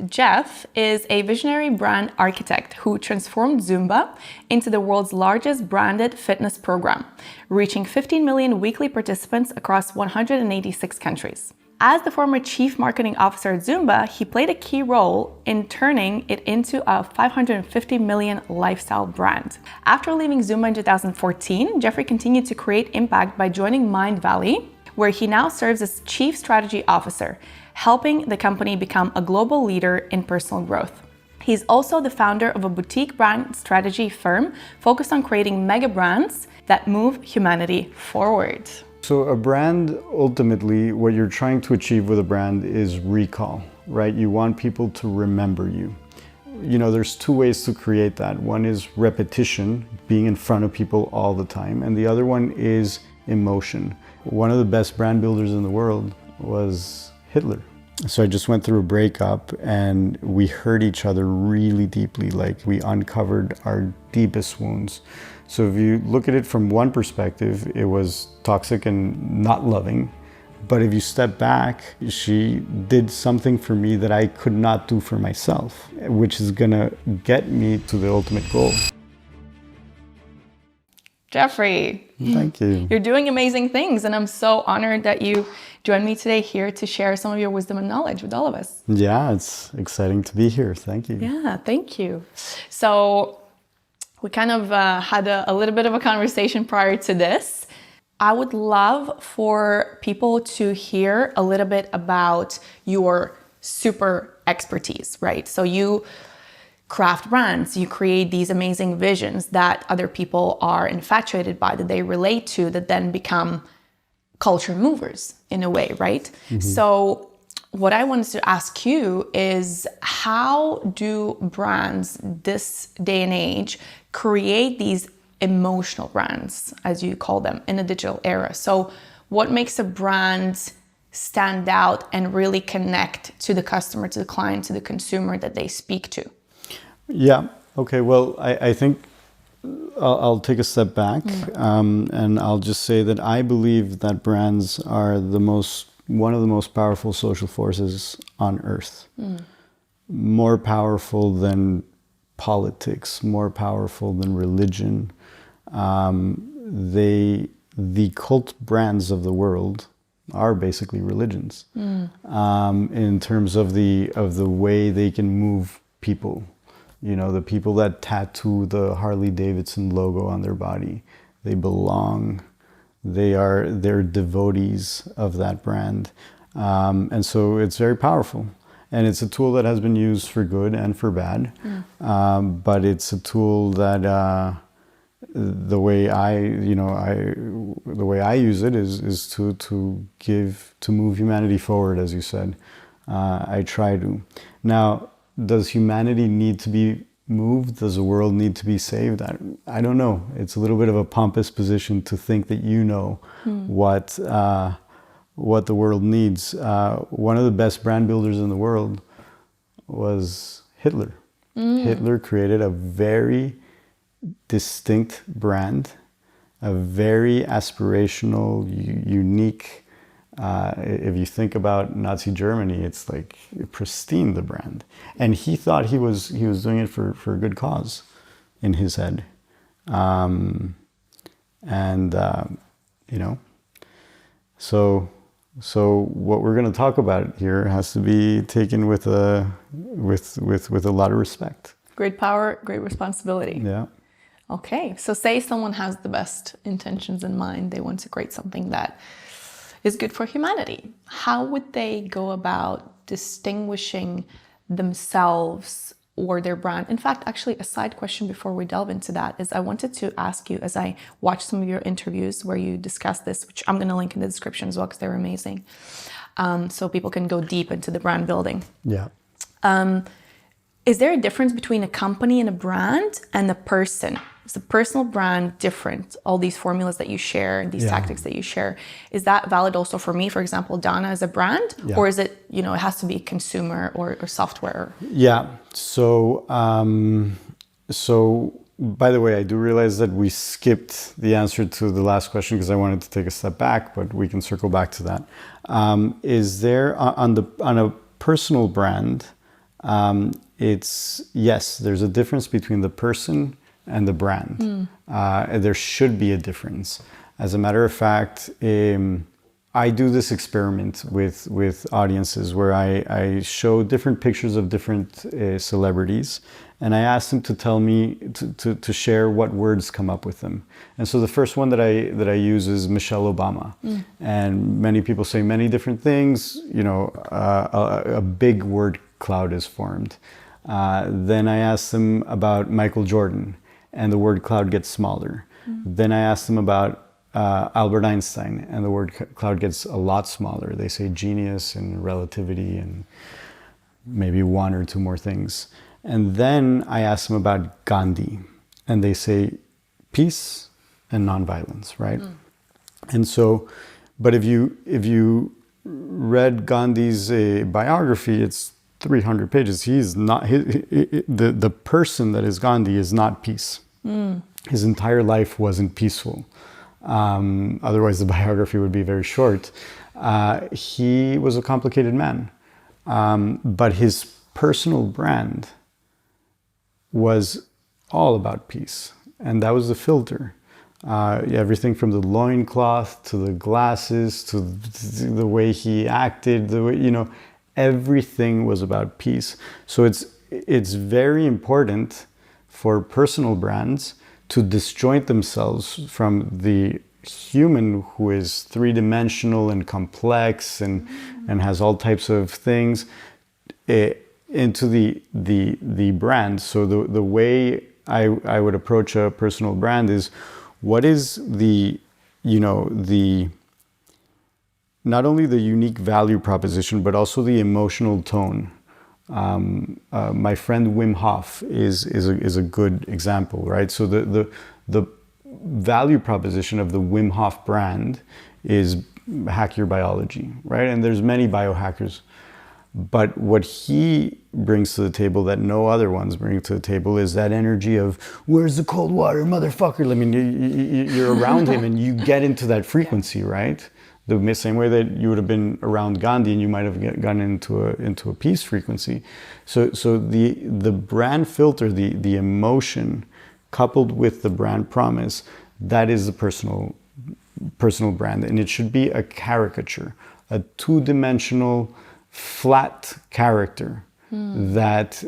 Jeff is a visionary brand architect who transformed Zumba into the world's largest branded fitness program, reaching 15 million weekly participants across 186 countries. As the former chief marketing officer at Zumba, he played a key role in turning it into a 550 million lifestyle brand. After leaving Zumba in 2014, Jeffrey continued to create impact by joining Mindvalley, where he now serves as chief strategy officer, helping the company become a global leader in personal growth. He's also the founder of a boutique brand strategy firm focused on creating mega brands that move humanity forward. So a brand, ultimately, what you're trying to achieve with a brand is recall, right? You want people to remember you. You know, there's two ways to create that. One is repetition, being in front of people all the time, and the other one is emotion. One of the best brand builders in the world was Hitler. So I just went through a breakup and we hurt each other really deeply, like we uncovered our deepest wounds. So if you look at it from one perspective, it was toxic and not loving. But if you step back, she did something for me that I could not do for myself, which is gonna get me to the ultimate goal. Jeffrey, thank you. You're doing amazing things, and I'm so honored that you joined me today here to share some of your wisdom and knowledge with all of us. Yeah, it's exciting to be here. Thank you. Yeah, thank you. So we kind of had a little bit of a conversation prior to this. I would love for people to hear a little bit about your super expertise, right? So you craft brands, you create these amazing visions that other people are infatuated by, that they relate to, that then become culture movers in a way, right? Mm-hmm. So what I wanted to ask you is, how do brands this day and age create these emotional brands, as you call them, in the digital era? So what makes a brand stand out and really connect to the customer, to the client, to the consumer that they speak to? Yeah. Okay. Well, I think I'll take a step back, and I'll just say that I believe that brands are one of the most powerful social forces on earth. More powerful than politics, more powerful than religion. The cult brands of the world are basically religions, in terms of the way they can move people. You know, the people that tattoo the Harley Davidson logo on their body, they belong. They're devotees of that brand. And so it's very powerful. And it's a tool that has been used for good and for bad. But it's a tool that the way I use it is to move humanity forward, as you said. I try to. Now, does humanity need to be moved? Does the world need to be saved? I don't know. It's a little bit of a pompous position to think that you know what the world needs. One of the best brand builders in the world was Hitler. Hitler created a very distinct brand, a very aspirational, unique. If you think about Nazi Germany, it's like pristine, the brand. And he thought he was doing it for a good cause in his head. You know, so what we're going to talk about here has to be taken with a lot of respect. Great power, great responsibility. Yeah. Okay. So say someone has the best intentions in mind. They want to create something that is good for humanity. How would they go about distinguishing themselves or their brand? In fact, actually, a side question before we delve into that is I wanted to ask you, as I watched some of your interviews where you discuss this, which I'm going to link in the description as well because they're amazing, so people can go deep into the brand building. Yeah. Is there a difference between a company and a brand and the person? Is the personal brand different? All these formulas that you share, these tactics that you share, is that valid also for me? For example, Dana is a brand, or is it, it has to be consumer or software? Yeah. So, by the way, I do realize that we skipped the answer to the last question because I wanted to take a step back, but we can circle back to that. Is there on a personal brand? Yes, there's a difference between the person and the brand. There should be a difference. As a matter of fact, I do this experiment with audiences where I show different pictures of different celebrities, and I ask them to tell me to share what words come up with them. And so the first one that I use is Michelle Obama, and many people say many different things. A big word cloud is formed. Then I ask them about Michael Jordan, and the word cloud gets smaller. Then I ask them about Albert Einstein, and the word cloud gets a lot smaller. They say genius and relativity and maybe one or two more things. And then I ask them about Gandhi, and they say peace and nonviolence, right? And so, but if you read Gandhi's biography, it's 300 pages. He's not, the person that is Gandhi is not peace. His entire life wasn't peaceful. Otherwise the biography would be very short. He was a complicated man. But his personal brand was all about peace. And that was the filter. Everything from the loincloth to the glasses to the way he acted, the way, everything was about peace. So it's very important for personal brands to disjoint themselves from the human who is three-dimensional and complex and has all types of things into the brand. So the way I would approach a personal brand is, what is the not only the unique value proposition, but also the emotional tone. My friend Wim Hof is a good example, right? So the value proposition of the Wim Hof brand is hack your biology, right? And there's many biohackers, but what he brings to the table that no other ones bring to the table is that energy of, where's the cold water, motherfucker? I mean, you're around him and you get into that frequency, right? The same way that you would have been around Gandhi and you might have gotten into a peace frequency. So the brand filter, the emotion coupled with the brand promise, that is the personal brand. And it should be a caricature, a two-dimensional flat character that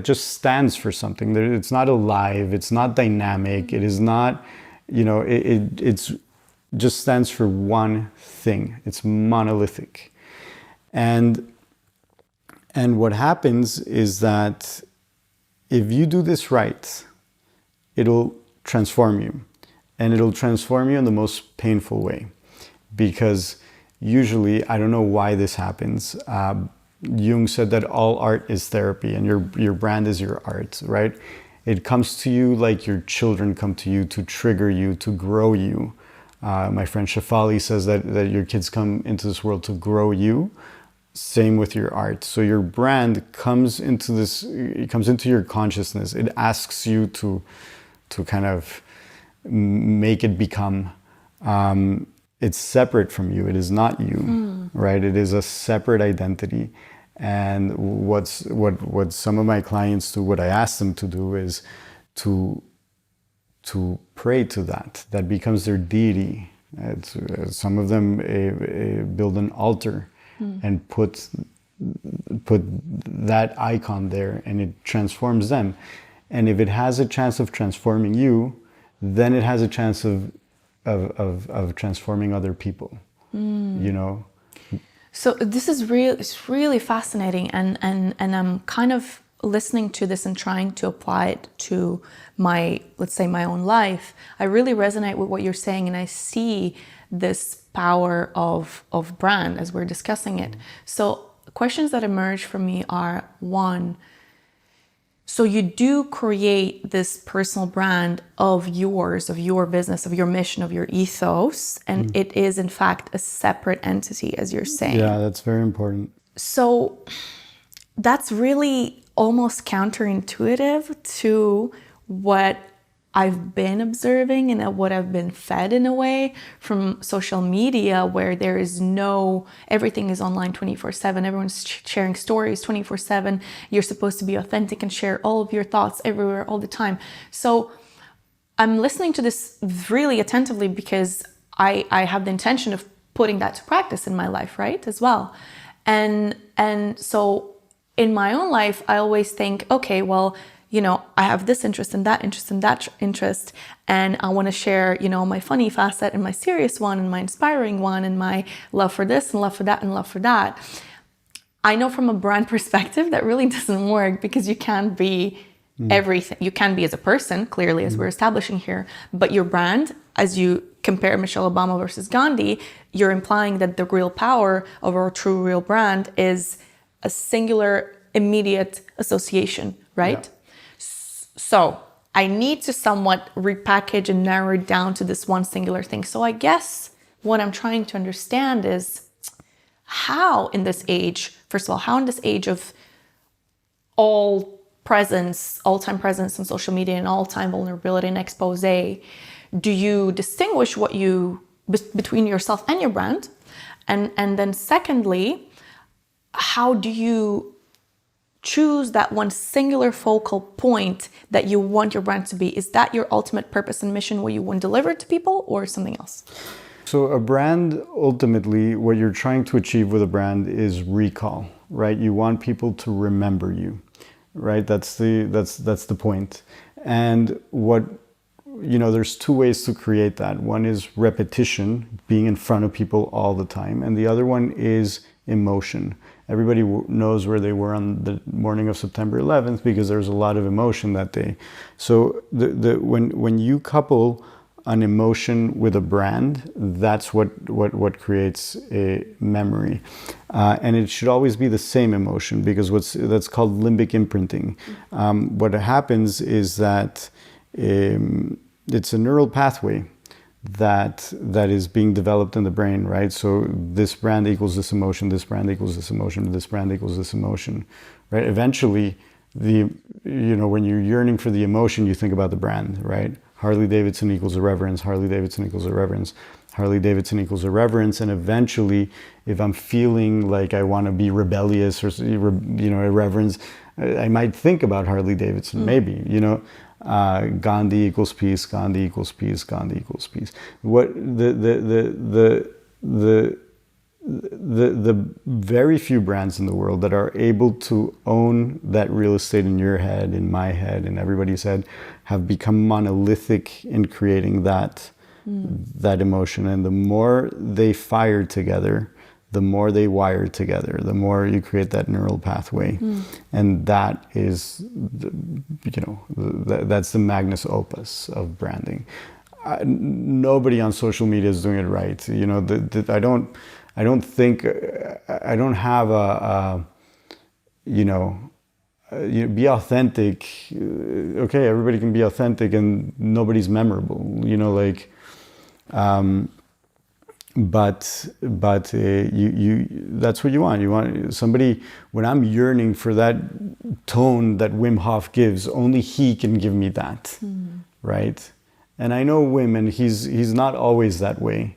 just stands for something. It's not alive, it's not dynamic, it is not, it's just stands for one thing. It's monolithic. And what happens is that if you do this right, it'll transform you. And it'll transform you in the most painful way. Because usually, I don't know why this happens. Jung said that all art is therapy and your brand is your art, right? It comes to you like your children come to you to trigger you, to grow you. My friend Shafali says that your kids come into this world to grow you. Same with your art. So your brand comes into your consciousness. It asks you to kind of make it become, it's separate from you. It is not you, right? It is a separate identity. And what some of my clients do, what I ask them to do is to pray to that becomes their deity. Some of them build an altar and put that icon there, and it transforms them. And if it has a chance of transforming you, then it has a chance of transforming other people. So this is it's really fascinating, and I'm kind of listening to this and trying to apply it to my own life. I really resonate with what you're saying, and I see this power of brand as we're discussing it. So questions that emerge for me are, one, so you do create this personal brand of yours, of your business, of your mission, of your ethos, and it is in fact a separate entity, as you're saying. Yeah, that's very important. So that's really almost counterintuitive to what I've been observing and what I've been fed in a way from social media, where there is everything is online 24/7. Everyone's sharing stories 24/7. You're supposed to be authentic and share all of your thoughts everywhere all the time. So I'm listening to this really attentively because I have the intention of putting that to practice in my life, right, as well. And so in my own life, I always think, okay, well, I have this interest and that interest and that interest, and I want to share, my funny facet and my serious one and my inspiring one and my love for this and love for that and love for that. I know from a brand perspective that really doesn't work, because you can't be everything. You can be as a person, clearly, as we're establishing here, but your brand, as you compare Michelle Obama versus Gandhi, you're implying that the real power of our true real brand is a singular, immediate association, right? Yeah. So I need to somewhat repackage and narrow it down to this one singular thing. So I guess what I'm trying to understand is how in this age, first of all, how in this age of all-time presence on social media and all-time vulnerability and expose, do you distinguish between yourself and your brand? And then secondly, how do you choose that one singular focal point that you want your brand to be? Is that your ultimate purpose and mission, what you want to deliver to people, or something else? So a brand, ultimately, what you're trying to achieve with a brand is recall, right? You want people to remember you, right? That's the point. And there's two ways to create that. One is repetition, being in front of people all the time. And the other one is emotion. Everybody knows where they were on the morning of September 11th because there was a lot of emotion that day. So when you couple an emotion with a brand, that's what creates a memory. And it should always be the same emotion, because that's called limbic imprinting. What happens is that it's a neural pathway that is being developed in the brain, right? So this brand equals this emotion, this brand equals this emotion, this brand equals this emotion, right? Eventually, when you're yearning for the emotion, you think about the brand, right? Harley Davidson equals irreverence, Harley Davidson equals irreverence, Harley Davidson equals irreverence, and eventually, if I'm feeling like I want to be rebellious or irreverence, I might think about Harley Davidson, maybe, Gandhi equals peace, Gandhi equals peace, Gandhi equals peace. What the very few brands in the world that are able to own that real estate in your head, in my head, in everybody's head, have become monolithic in creating that emotion. And the more they fire together, the more they wire together, the more you create that neural pathway. And that is, that's the magnus opus of branding. Nobody on social media is doing it right. I don't think, I don't have be authentic. Okay, everybody can be authentic and nobody's memorable, but you that's what you want. You want somebody, when I'm yearning for that tone that Wim Hof gives, only he can give me that, right? And I know Wim, and he's not always that way,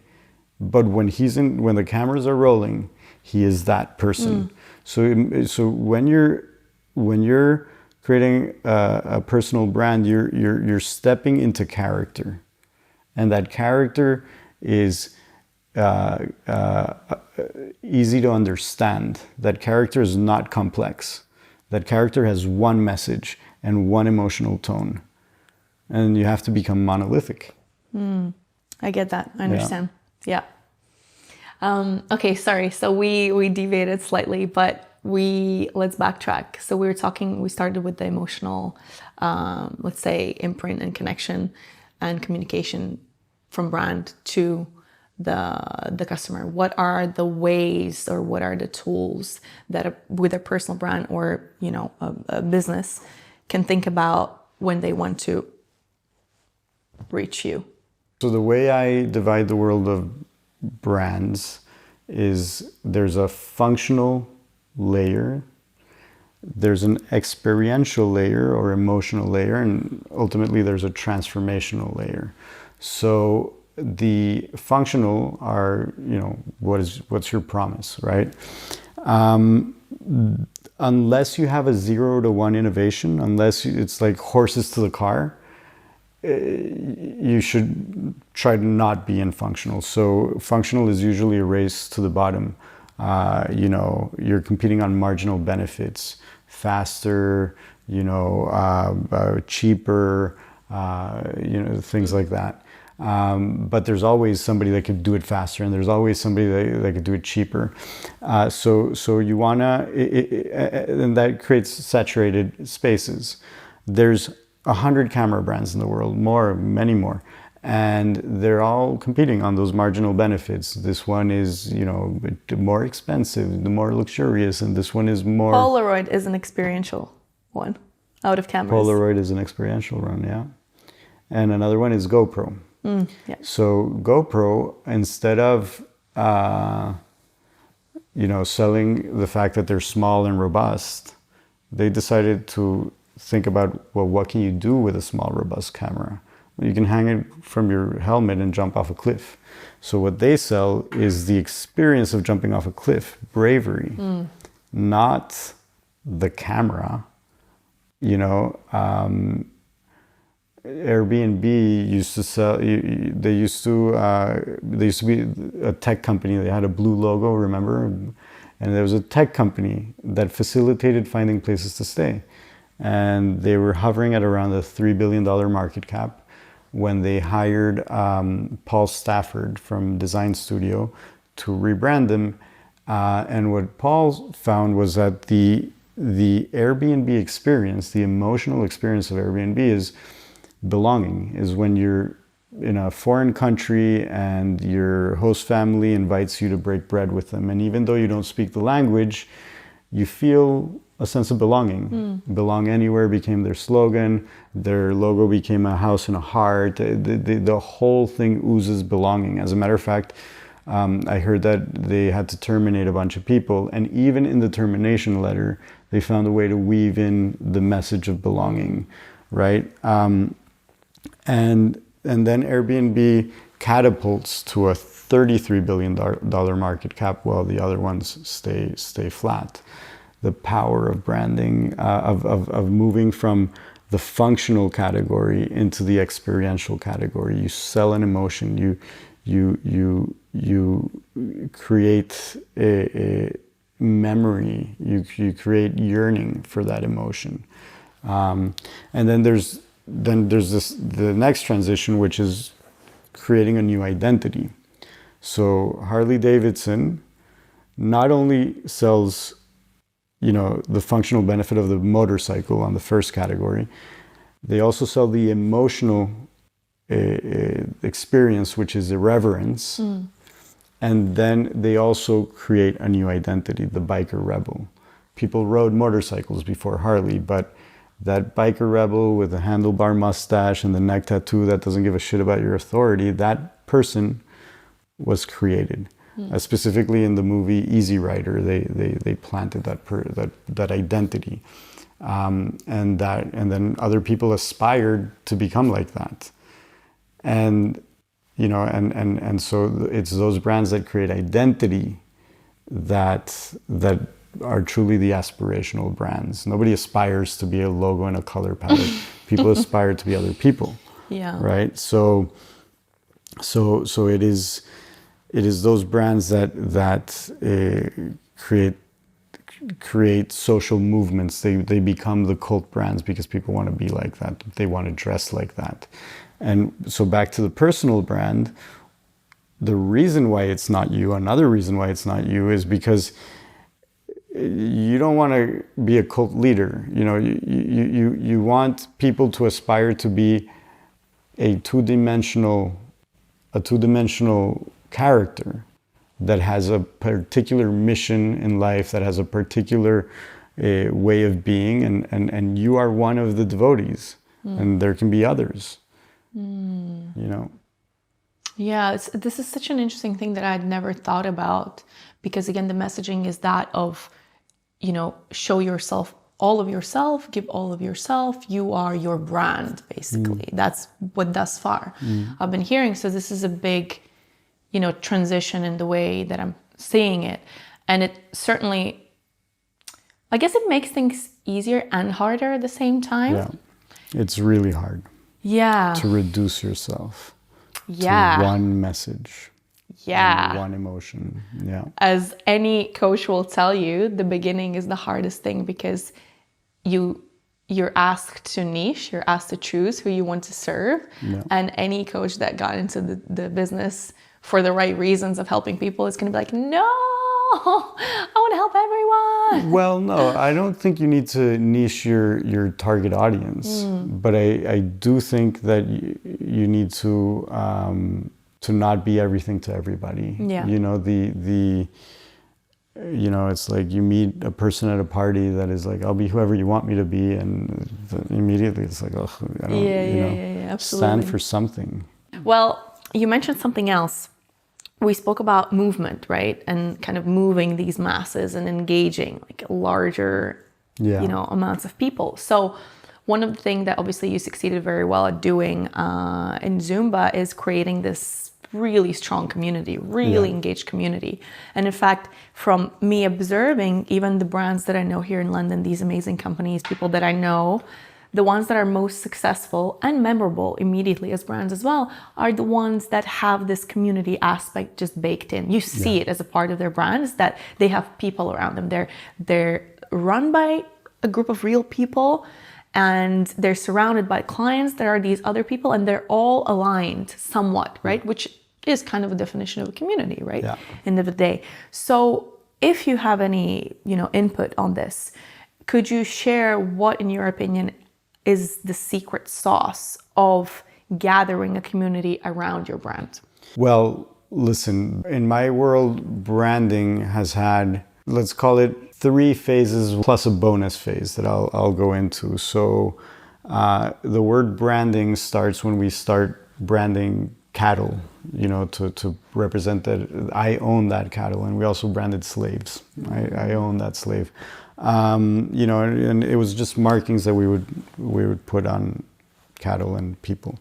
but when the cameras are rolling, he is that person. So when you're creating a personal brand, you're stepping into character, and that character is easy to understand. That character is not complex. That character has one message and one emotional tone, and you have to become monolithic. I get that. I understand. Yeah. Okay, sorry. So we deviated slightly, but let's backtrack. So we started with the emotional, let's say, imprint and connection and communication from brand to the customer. What are the ways, or what are the tools that with a personal brand or a business can think about when they want to reach you? So the way I divide the world of brands is there's a functional layer, There's an experiential layer or emotional layer, and ultimately there's a transformational layer. So the functional are, what's your promise, right? Unless you have a 0 to 1 innovation, it's like horses to the car, you should try to not be in functional. So functional is usually a race to the bottom. You're competing on marginal benefits, faster, cheaper, things like that. But there's always somebody that could do it faster, and there's always somebody that could do it cheaper. So you wanna, and that creates saturated spaces. There's 100 camera brands in the world, many more. And they're all competing on those marginal benefits. This one is, more expensive, the more luxurious, and this one is more... Polaroid is an experiential one, out of cameras. Polaroid is an experiential one, yeah. And another one is GoPro. Yeah. So GoPro, instead of, selling the fact that they're small and robust, they decided to think about, well, what can you do with a small, robust camera? You can hang it from your helmet and jump off a cliff. So what they sell is the experience of jumping off a cliff, bravery, not the camera. Airbnb used to sell. They used to be a tech company. They had a blue logo, remember? And there was a tech company that facilitated finding places to stay. And they were hovering at around the $3 billion market cap when they hired Paul Stafford from Design Studio to rebrand them. And what Paul found was that the Airbnb experience, the emotional experience of Airbnb is belonging, is when you're in a foreign country and your host family invites you to break bread with them. And even though you don't speak the language, you feel a sense of belonging. Belong anywhere became their slogan. Their logo became a house and a heart. The whole thing oozes belonging. As a matter of fact, I heard that they had to terminate a bunch of people. And even in the termination letter, they found a way to weave in the message of belonging, right? And then Airbnb catapults to a $33 billion market cap while the other ones stay flat. The power of branding, of moving from the functional category into the experiential category. You sell an emotion. You create a memory. You create yearning for that emotion. And then there's the next transition, which is creating a new identity. So Harley Davidson not only sells the functional benefit of the motorcycle on the first category, they also sell the emotional experience, which is irreverence. And then they also create a new identity, the biker rebel. People rode motorcycles before Harley, but that biker rebel with a handlebar mustache and the neck tattoo that doesn't give a shit about your authority, that person was created. Specifically in the movie Easy Rider, they planted that identity, and then other people aspired to become like that, and so it's those brands that create identity that are truly the aspirational brands. Nobody aspires to be a logo and a color palette. People aspire to be other people. Yeah. Right. So it is those brands that create social movements. They become the cult brands because people want to be like that. They want to dress like that. And so back to the personal brand, the reason why it's not you, another reason why it's not you, is because you don't want to be a cult leader. You want people to aspire to be a two-dimensional character that has a particular mission in life, that has a particular way of being, and you are one of the devotees, and there can be others. Yeah, this is such an interesting thing that I'd never thought about, because again, the messaging is that of, show yourself all of yourself, give all of yourself. You are your brand, basically. That's what thus far I've been hearing. So this is a big, transition in the way that I'm seeing it. And it certainly, I guess it makes things easier and harder at the same time. Yeah, it's really hard. Yeah. To reduce yourself. Yeah. To one message. Yeah. One emotion. Yeah. As any coach will tell you, the beginning is the hardest thing because you're asked to niche, you're asked to choose who you want to serve. Yeah. And any coach that got into the business for the right reasons of helping people is going to be like, no, I want to help everyone. Well, no, I don't think you need to niche your target audience, but I do think that you need to not be everything to everybody. Yeah. It's like you meet a person at a party that is like, I'll be whoever you want me to be, and immediately it's like, oh, I don't, absolutely. stand for something. Well, you mentioned something else. We spoke about movement, right? And kind of moving these masses and engaging like larger, amounts of people. So one of the things that obviously you succeeded very well at doing in Zumba is creating this really strong community, really engaged community. And in fact, from me observing even the brands that I know here in London, these amazing companies, people that I know, the ones that are most successful and memorable immediately as brands as well are the ones that have this community aspect just baked in. You see it as a part of their brands that they have people around them. They're run by a group of real people and they're surrounded by clients that are these other people and they're all aligned somewhat, right? Which is kind of a definition of a community, right? Yeah. End of the day. So if you have any, input on this, could you share what, in your opinion, is the secret sauce of gathering a community around your brand? Well, listen, in my world, branding has had, let's call it 3 phases plus a bonus phase that I'll go into. So the word branding starts when we start branding cattle, to represent that I own that cattle. And we also branded slaves. I own that slave. And it was just markings that we would put on cattle and people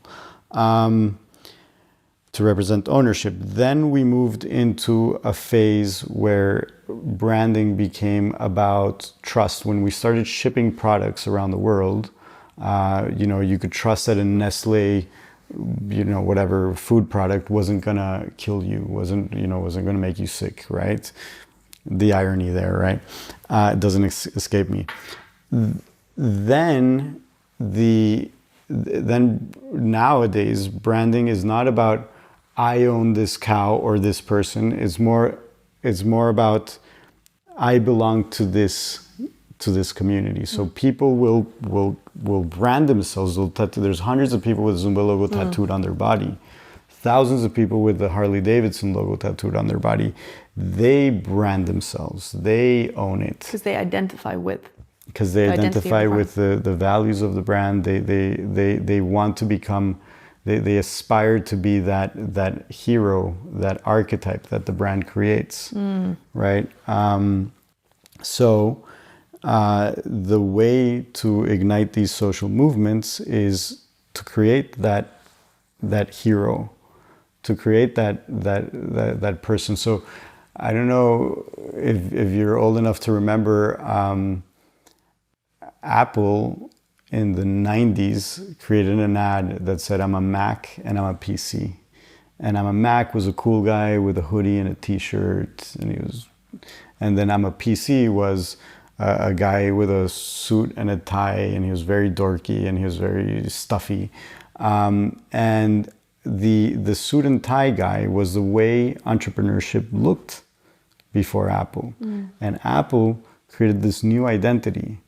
to represent ownership. Then we moved into a phase where branding became about trust. When we started shipping products around the world, you could trust that a Nestle, whatever food product wasn't gonna kill you, wasn't gonna make you sick, right? The irony there, right? It doesn't escape me. Then nowadays, branding is not about I own this cow or this person. It's more about I belong to this community. So people will brand themselves. There's hundreds of people with Zumba logo tattooed on their body. Thousands of people with the Harley Davidson logo tattooed on their body. They brand themselves. They own it. Because they identify with. Because they identify with the values of the brand. They want to become, they aspire to be that hero, that archetype that the brand creates, right? So the way to ignite these social movements is to create that hero, to create that person. So I don't know if you're old enough to remember Apple in the 90s created an ad that said, I'm a Mac and I'm a PC. And I'm a Mac was a cool guy with a hoodie and a t-shirt, and then I'm a PC was a guy with a suit and a tie, and he was very dorky and he was very stuffy. And the suit and tie guy was the way entrepreneurship looked before Apple. And Apple created this new identity.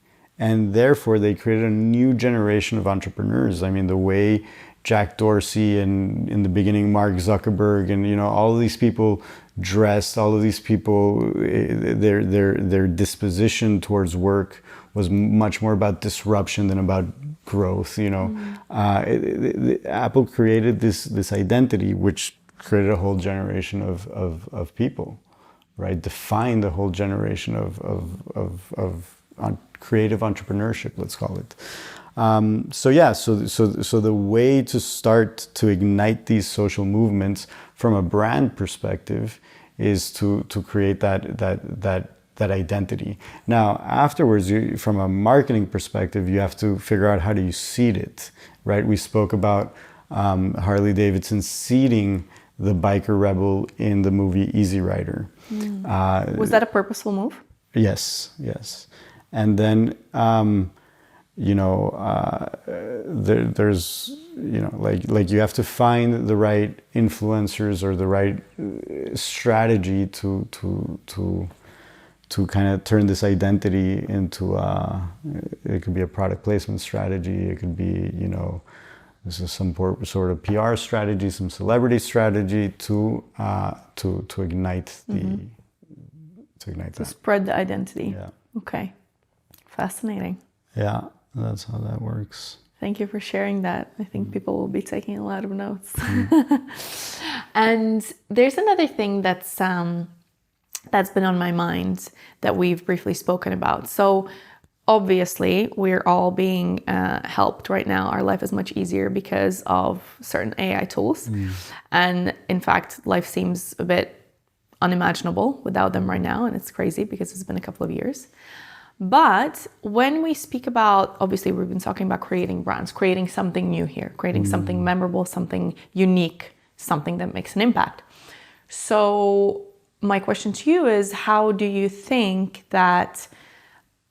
And therefore, they created a new generation of entrepreneurs. I mean, the way Jack Dorsey and in the beginning, Mark Zuckerberg and, all of these people dressed, all of these people, their disposition towards work was much more about disruption than about growth, Apple created this identity, which created a whole generation of people, right? Defined a whole generation of creative entrepreneurship, let's call it. So the way to start to ignite these social movements from a brand perspective is to create that identity. Now, afterwards, from a marketing perspective, you have to figure out how do you seed it, right? We spoke about Harley Davidson seeding the biker rebel in the movie Easy Rider. Was that a purposeful move? Yes. And then, there's, like you have to find the right influencers or the right strategy to kind of turn this identity into it could be a product placement strategy, it could be, this is some sort of PR strategy, some celebrity strategy to ignite the to spread the identity. Yeah. Okay. Fascinating. Yeah, that's how that works. Thank you for sharing that. I think people will be taking a lot of notes. And there's another thing that's been on my mind that we've briefly spoken about. So obviously we're all being helped right now. Our life is much easier because of certain AI tools. And in fact, life seems a bit unimaginable without them right now. And it's crazy because it's been a couple of years. But when we speak about, obviously we've been talking about creating brands, creating something new here, creating something memorable, something unique, something that makes an impact. So my question to you is, how do you think that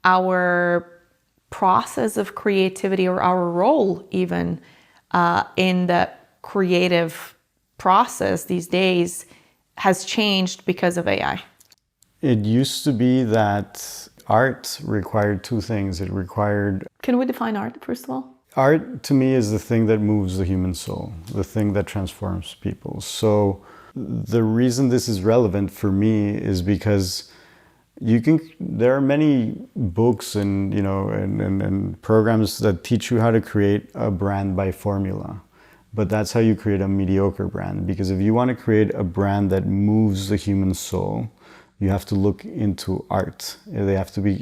our process of creativity, or our role even in the creative process these days, has changed because of AI? It used to be that art required two things. It required... Can we define art, first of all? Art, to me, is the thing that moves the human soul, the thing that transforms people. So the reason this is relevant for me is because there are many books and, and programs that teach you how to create a brand by formula. But that's how you create a mediocre brand. Because if you want to create a brand that moves the human soul, you have to look into art. They have to be,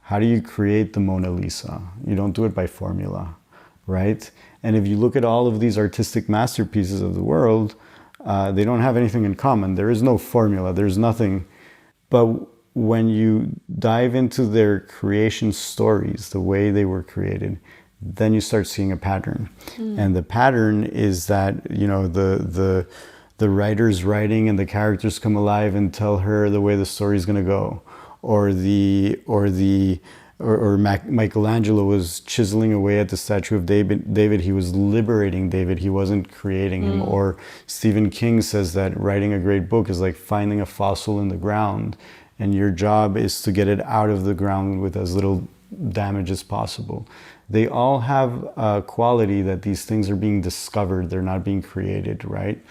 how do you create the Mona Lisa? You don't do it by formula, right? And if you look at all of these artistic masterpieces of the world, they don't have anything in common. There is no formula, there's nothing. But when you dive into their creation stories, the way they were created, then you start seeing a pattern. And the pattern is that, the writer's writing and the characters come alive and tell her the way the story is going to go. Or Michelangelo was chiseling away at the statue of David. He was liberating David. He wasn't creating him. Or Stephen King says that writing a great book is like finding a fossil in the ground, and your job is to get it out of the ground with as little damage as possible. They all have a quality that these things are being discovered. They're not being created, right?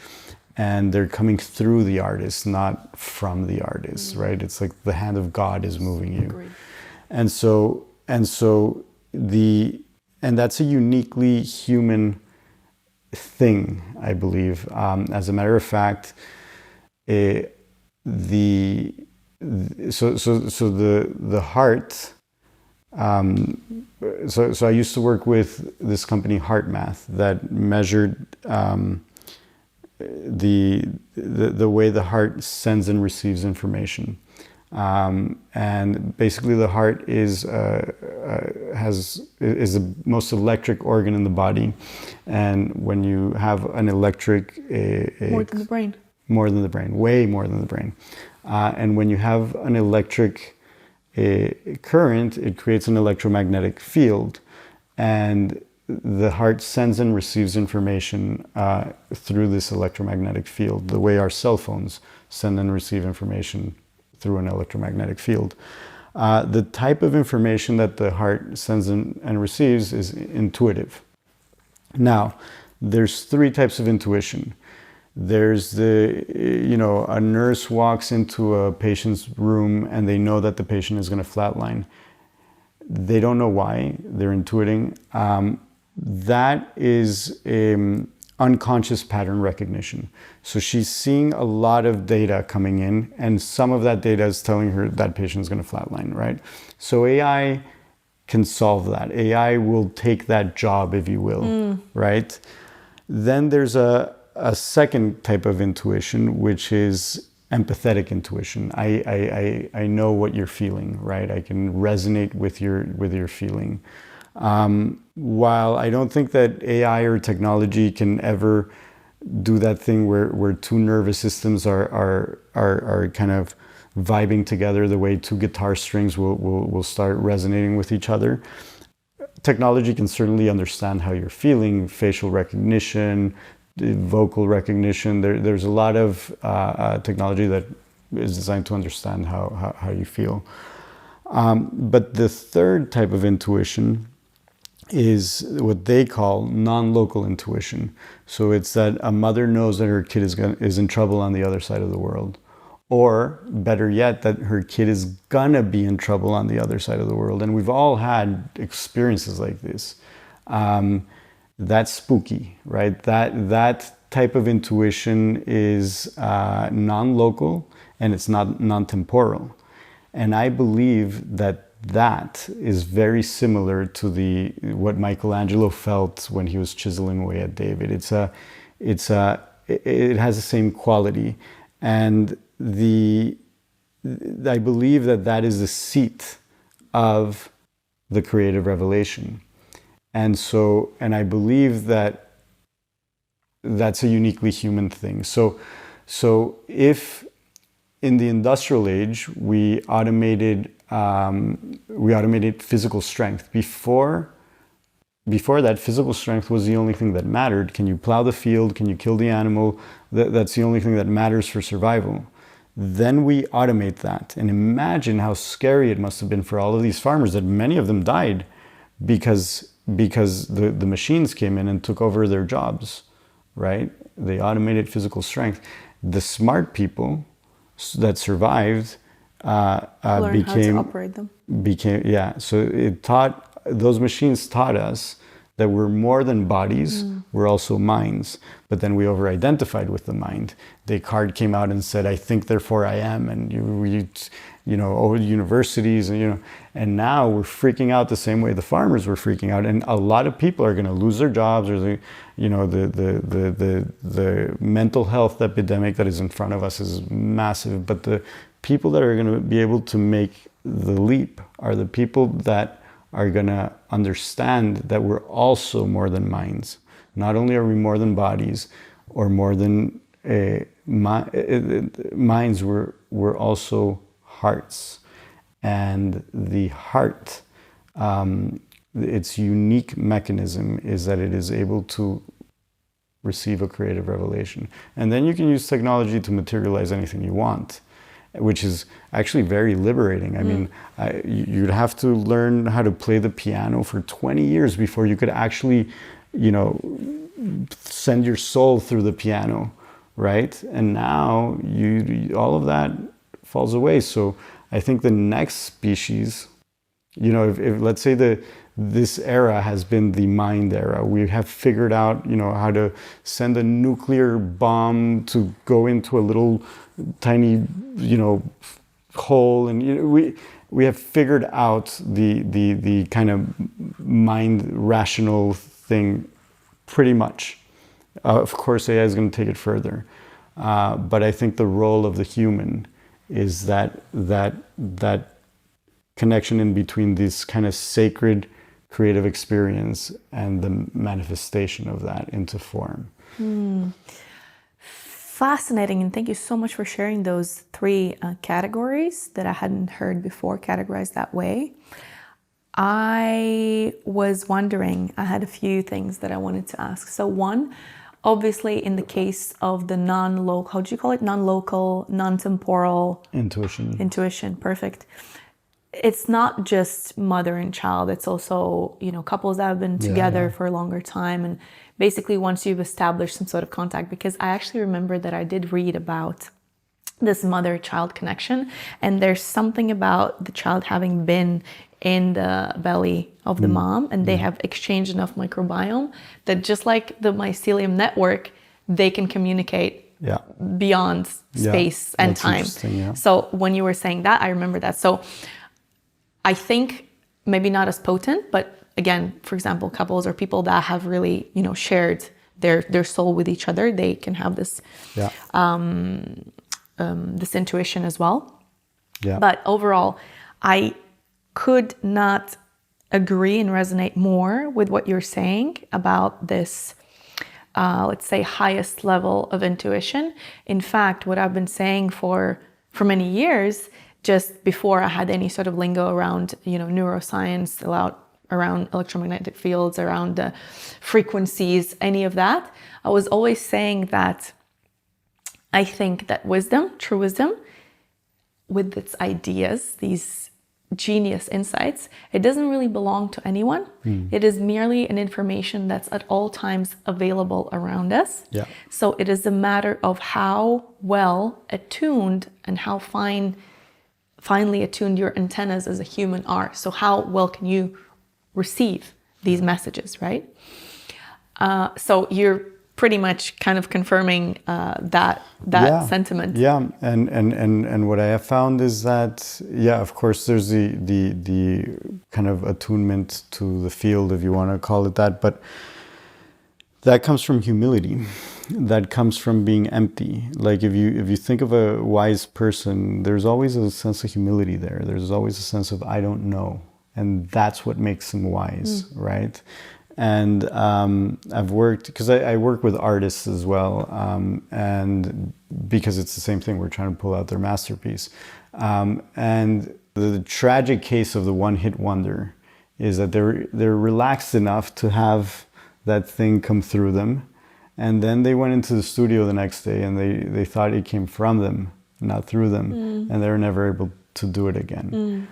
And they're coming through the artist, not from the artist, right? It's like the hand of God is moving you. Agreed. And that's a uniquely human thing, I believe. As a matter of fact, the heart. So I used to work with this company, Heart Math, that measured the way the heart sends and receives information. And basically the heart is the most electric organ in the body. And when you have an electric... more than the brain. More than the brain, way more than the brain. And when you have an electric current, it creates an electromagnetic field. And the heart sends and receives information through this electromagnetic field, the way our cell phones send and receive information through an electromagnetic field. The type of information that the heart sends and receives is intuitive. Now, there's three types of intuition. There's a nurse walks into a patient's room and they know that the patient is going to flatline. They don't know why, they're intuiting. That is unconscious pattern recognition. So she's seeing a lot of data coming in, and some of that data is telling her that patient's going to flatline, right? So AI can solve that. AI will take that job, if you will, right? Then there's a second type of intuition, which is empathetic intuition. I know what you're feeling, right? I can resonate with your feeling. While I don't think that AI or technology can ever do that thing where two nervous systems are kind of vibing together the way two guitar strings will start resonating with each other. Technology can certainly understand how you're feeling, facial recognition, vocal recognition. There's a lot of technology that is designed to understand how you feel. But the third type of intuition is what they call non-local intuition. So it's that a mother knows that her kid is in trouble on the other side of the world. Or better yet, that her kid is gonna be in trouble on the other side of the world. And we've all had experiences like this. That's spooky, right? That type of intuition is non-local, and it's not non-temporal. And I believe that is very similar to what Michelangelo felt when he was chiseling away at David. It has the same quality. And I believe that is the seat of the creative revelation. And I believe that that's a uniquely human thing. So if in the industrial age we automated physical strength, before that, physical strength was the only thing that mattered. Can you plow the field? Can you kill the animal? That's the only thing that matters for survival. Then we automate that. And imagine how scary it must have been for all of these farmers, that many of them died because the machines came in and took over their jobs, right? They automated physical strength. The smart people that survived learn how to operate them. So those machines taught us that we're more than bodies, we're also minds. But then we over-identified with the mind. Descartes came out and said, "I think, therefore I am," and over universities, and now we're freaking out the same way the farmers were freaking out, and a lot of people are going to lose their jobs, or the mental health epidemic that is in front of us is massive. But the people that are going to be able to make the leap are the people that are going to understand that we're also more than minds. Not only are we more than bodies or more than minds, we're also hearts. And the heart, its unique mechanism is that it is able to receive a creative revelation. And then you can use technology to materialize anything you want, which is actually very liberating. I mean, you'd have to learn how to play the piano for 20 years before you could actually, send your soul through the piano, right? And now all of that falls away. So I think the next species, if let's say this era has been the mind era. We have figured out, how to send a nuclear bomb to go into a little tiny, hole, and we have figured out the kind of mind rational thing pretty much. Of course, AI is going to take it further, but I think the role of the human is that connection in between this kind of sacred creative experience and the manifestation of that into form. Fascinating, and thank you so much for sharing those three categories that I hadn't heard before, categorized that way. I was wondering, I had a few things that I wanted to ask. So one, obviously in the case of the non-local, how do you call it? Non-local, non-temporal? Intuition, perfect. It's not just mother and child, it's also, couples that have been together for a longer time. And basically once you've established some sort of contact, because I actually remember that I did read about this mother-child connection, and there's something about the child having been in the belly of the mom, and they have exchanged enough microbiome that just like the mycelium network, they can communicate beyond space and time. So when you were saying that, I remember that. So I think maybe not as potent, but again, for example, couples or people that have really, shared their soul with each other, they can have this this intuition as well. But overall, I could not agree and resonate more with what you're saying about this, let's say, highest level of intuition. In fact, what I've been saying for many years, just before I had any sort of lingo around, neuroscience, around electromagnetic fields, around the frequencies, any of that, I was always saying that I think that wisdom, true wisdom, with its ideas, these genius insights, it doesn't really belong to anyone. It is merely an information that's at all times available around us. So it is a matter of how well attuned and how finely attuned your antennas as a human are. So how well can you receive these messages, right? So you're pretty much kind of confirming that sentiment. And what I have found is that, of course, there's the kind of attunement to the field, if you want to call it that, but that comes from humility. That comes from being empty. Like if you think of a wise person, there's always a sense of humility there. There's always a sense of I don't know. And that's what makes them wise, right? And I've worked, because I work with artists as well, and because it's the same thing, we're trying to pull out their masterpiece. And the tragic case of the one-hit wonder is that they're relaxed enough to have that thing come through them. And then they went into the studio the next day and they thought it came from them, not through them. And they were never able to do it again.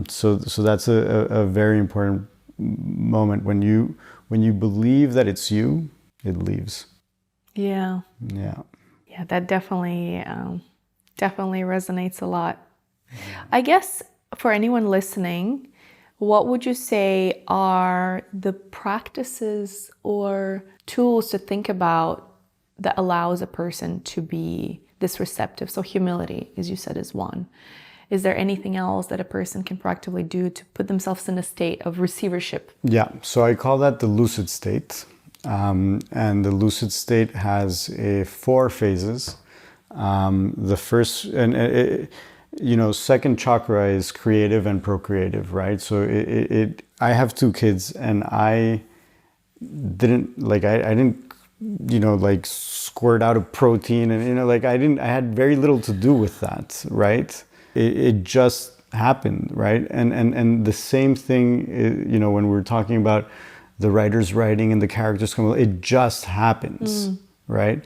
So that's a very important moment. When you believe that it's you, it leaves. Yeah, that definitely resonates a lot. I guess for anyone listening, what would you say are the practices or tools to think about that allows a person to be this receptive? So humility, as you said, is one. Is there anything else that a person can proactively do to put themselves in a state of receivership? Yeah, so I call that the lucid state. And the lucid state has 4 phases. The first, second chakra is creative and procreative, right? So I have 2 kids, and I didn't squirt out a protein, and I had very little to do with that, right? It just happened, right? And the same thing, when we're talking about the writer's writing and the characters come, it just happens, right?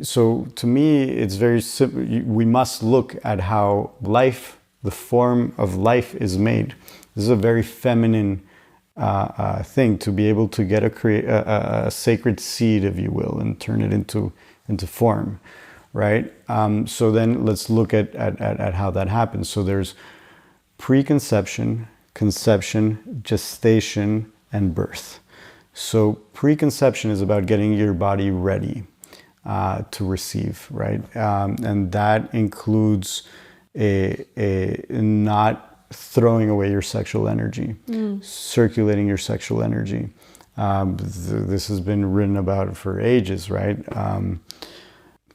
So to me, it's very simple. We must look at how life, the form of life, is made. This is a very feminine thing, to be able to get a sacred seed, if you will, and turn it into form. Right? So then let's look at how that happens. So there's preconception, conception, gestation, and birth. So preconception is about getting your body ready to receive, right? And that includes not throwing away your sexual energy, circulating your sexual energy. This has been written about for ages, right?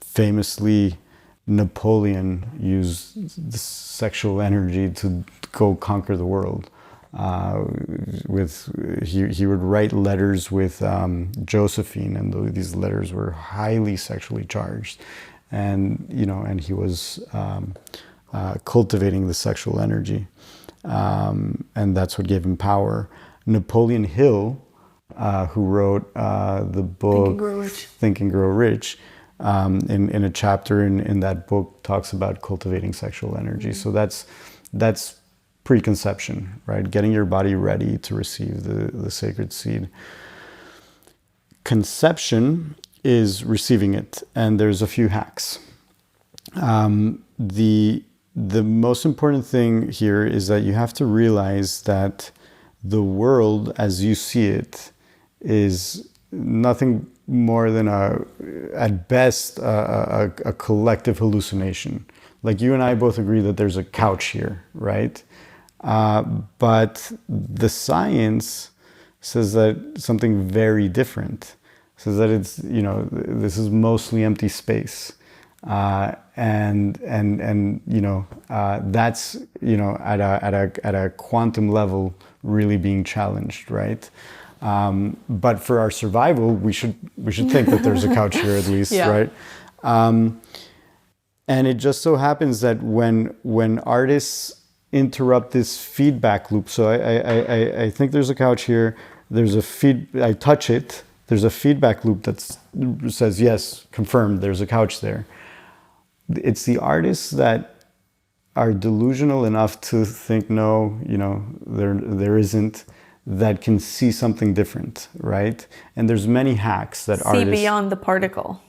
Famously, Napoleon used the sexual energy to go conquer the world. He would write letters with Josephine, and these letters were highly sexually charged, and he was cultivating the sexual energy, and that's what gave him power. Napoleon Hill, who wrote the book Think and Grow Rich, in a chapter in that book, talks about cultivating sexual energy. So that's preconception, right? Getting your body ready to receive the sacred seed. Conception is receiving it, and there's a few hacks. The the most important thing here is that you have to realize that the world as you see it is nothing more than at best a collective hallucination. Like you and I both agree that there's a couch here, right? But the science says that something very different. Says that it's, this is mostly empty space. And that's, at a quantum level really being challenged, right? But for our survival, we should think that there's a couch here at least, yeah. Right? And it just so happens that when artists interrupt this feedback loop, so I think there's a couch here. I touch it. There's a feedback loop that says yes, confirmed. There's a couch there. It's the artists that are delusional enough to think no, there isn't, that can see something different, right? And there's many hacks that artists see beyond the particle.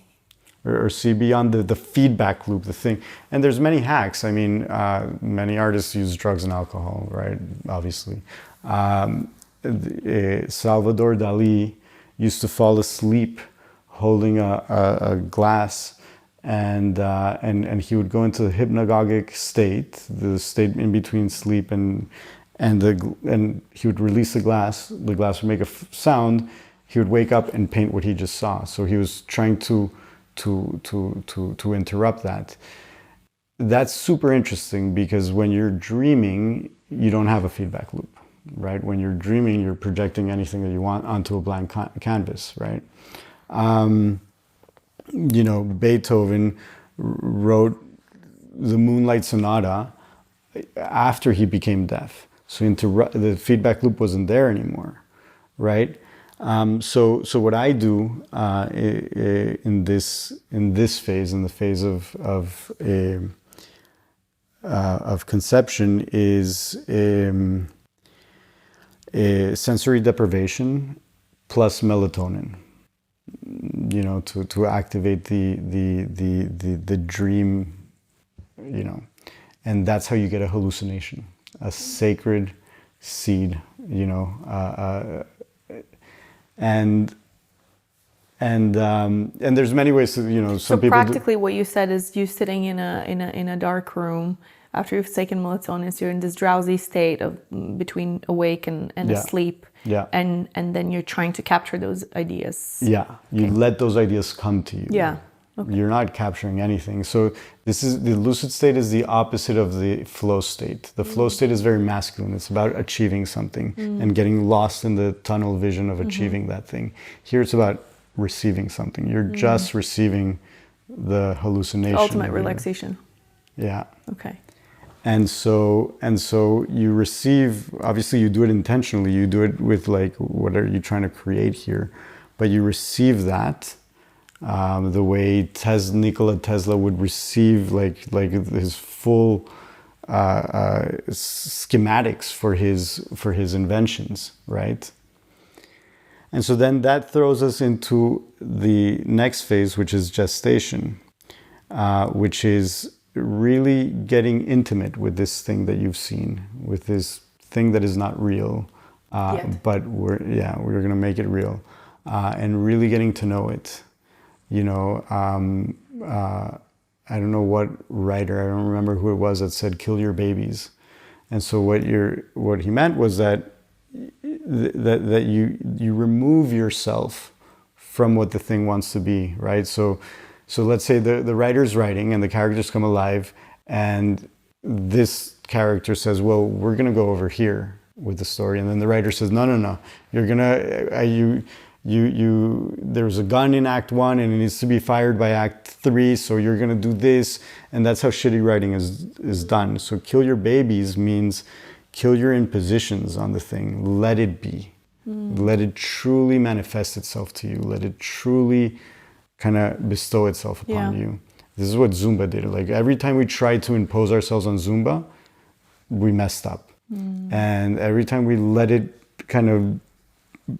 Or see beyond the feedback loop, the thing. And there's many hacks. I mean, many artists use drugs and alcohol, right? Obviously. Salvador Dali used to fall asleep holding a glass, and he would go into the hypnagogic state, the state in between sleep and he would release the glass would make a sound, he would wake up and paint what he just saw. So he was trying to interrupt that. That's super interesting because when you're dreaming, you don't have a feedback loop, right? When you're dreaming, you're projecting anything that you want onto a blank canvas, right? Beethoven wrote the Moonlight Sonata after he became deaf. So the feedback loop wasn't there anymore, right? So what I do in this phase, in the phase of conception, is sensory deprivation plus melatonin. To activate the dream, and that's how you get a hallucination, a sacred seed, and there's many ways to, some people practically what you said is you sitting in a dark room after you've taken melatonin, so you're in this drowsy state of between awake and asleep. Yeah. And then you're trying to capture those ideas. Yeah. You let those ideas come to you. Yeah. Okay. You're not capturing anything. So the lucid state is the opposite of the flow state. The flow state is very masculine. It's about achieving something and getting lost in the tunnel vision of achieving that thing. Here it's about receiving something. You're just receiving the hallucination. Ultimate relaxation. Yeah. Okay. And so you receive, obviously you do it intentionally, you do it with like, what are you trying to create here? But you receive that the way Nikola Tesla would receive like his full schematics for his inventions, right? And so then that throws us into the next phase, which is gestation, which is really getting intimate with this thing that you've seen, with this thing that is not real, but we're going to make it real, and really getting to know it. I don't know what writer, I don't remember who it was, that said, kill your babies. And so what he meant was that you remove yourself from what the thing wants to be, right? So let's say the writer's writing and the characters come alive, and this character says, well, we're going to go over here with the story. And then the writer says, no, you're going to, there's a gun in Act 1 and it needs to be fired by Act 3, so you're going to do this. And that's how shitty writing is done. So kill your babies means kill your impositions on the thing. Let it be. Let it truly manifest itself to you. Let it truly kind of bestow itself upon you. This is what Zumba did. Like every time we tried to impose ourselves on Zumba, we messed up. And every time we let it kind of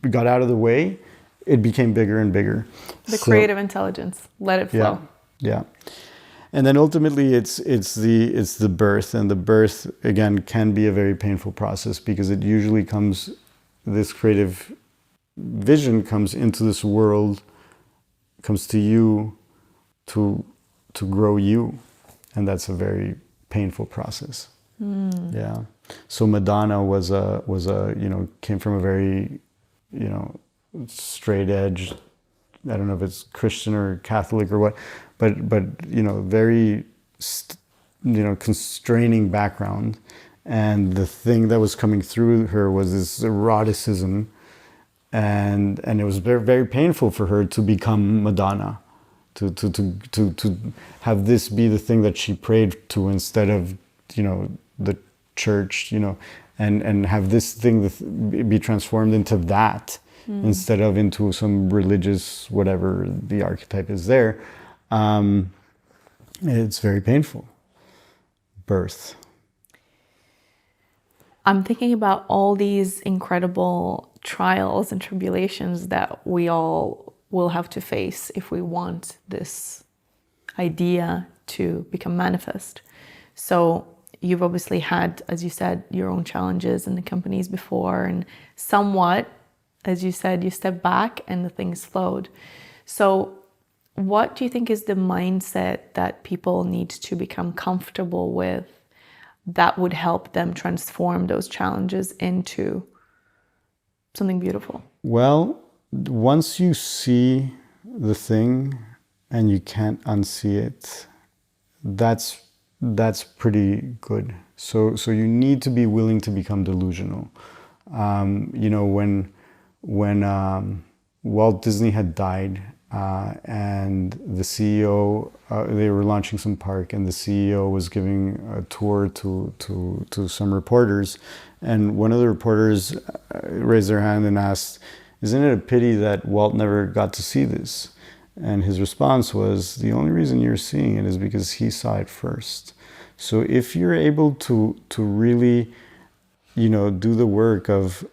got out of the way, it became bigger and bigger. The creative intelligence, let it flow. Yeah. And then ultimately it's the birth, and the birth again can be a very painful process, because it usually comes, this creative vision comes into this world, comes to you to grow you, and that's a very painful process. Yeah. So Madonna was a came from a very straight edge, I don't know if it's Christian or Catholic or what, but very constraining background, and the thing that was coming through her was this eroticism, and it was very, very painful for her to become Madonna, to have this be the thing that she prayed to instead of the church, and have this thing be transformed into that. Instead of into some religious whatever the archetype is there. It's very painful. Birth. I'm thinking about all these incredible trials and tribulations that we all will have to face if we want this idea to become manifest. So you've obviously had, as you said, your own challenges in the companies before, and somewhat, as you said, you stepped back and the things flowed. So what do you think is the mindset that people need to become comfortable with that would help them transform those challenges into something beautiful? Well, once you see the thing and you can't unsee it, that's pretty good. So you need to be willing to become delusional. When Walt Disney had died, and the CEO, they were launching some park, and the CEO was giving a tour to some reporters, and one of the reporters raised their hand and asked, "Isn't it a pity that Walt never got to see this?" And his response was, "The only reason you're seeing it is because he saw it first." So if you're able to really, do the work of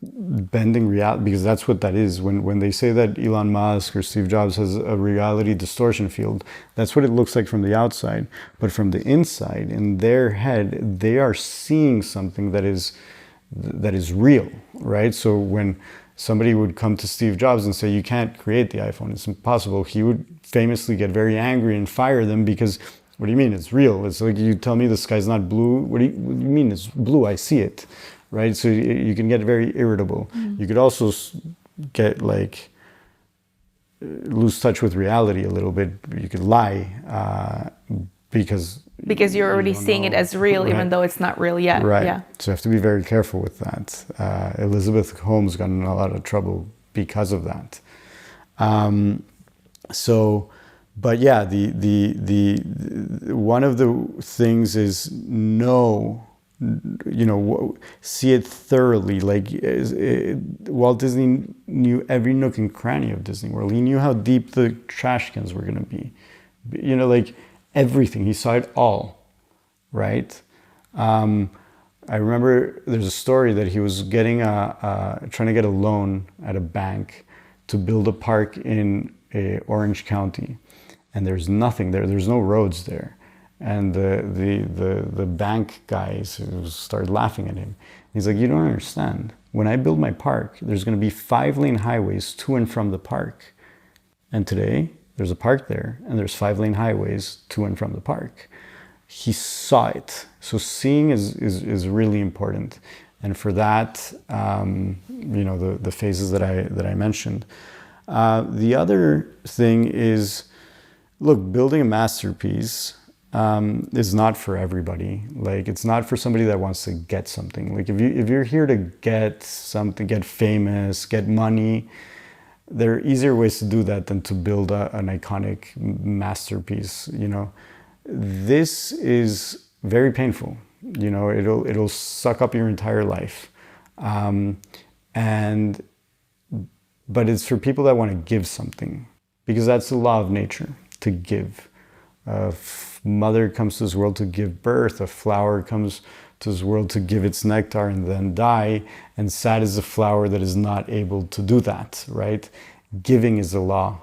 bending reality, because that's what that is. When they say that Elon Musk or Steve Jobs has a reality distortion field, that's what it looks like from the outside. But from the inside, in their head, they are seeing something that is real, right? So when somebody would come to Steve Jobs and say, "You can't create the iPhone, it's impossible," he would famously get very angry and fire them, because, "What do you mean it's real? It's like you tell me the sky's not blue. What do you mean it's blue? I see it." Right? So you can get very irritable. You could also get lose touch with reality a little bit. You could lie because you're already seeing it as real, right, even though it's not real yet. Right. Yeah. So you have to be very careful with that. Elizabeth Holmes got in a lot of trouble because of that. But yeah, the one of the things is see it thoroughly. Walt Disney knew every nook and cranny of Disney World. He knew how deep the trash cans were going to be. Everything. He saw it all, right? I remember there's a story that he was trying to get a loan at a bank to build a park in Orange County, and there's nothing there. There's no roads there. And the bank guys started laughing at him. He's like, "You don't understand. When I build my park, there's going to be 5-lane highways to and from the park. And today, there's a park there, and there's 5-lane highways to and from the park." He saw it. So seeing is really important. And for that, the phases that I mentioned. The other thing is, look, building a masterpiece is not for everybody. It's not for somebody that wants to get something. If you're here to get something, get famous, get money, there are easier ways to do that than to build an iconic masterpiece. This is very painful. It'll suck up your entire life, but it's for people that want to give something, because that's the law of nature, to give. A mother comes to this world to give birth. A flower comes to this world to give its nectar and then die. And sad is the flower that is not able to do that, right? Giving is the law.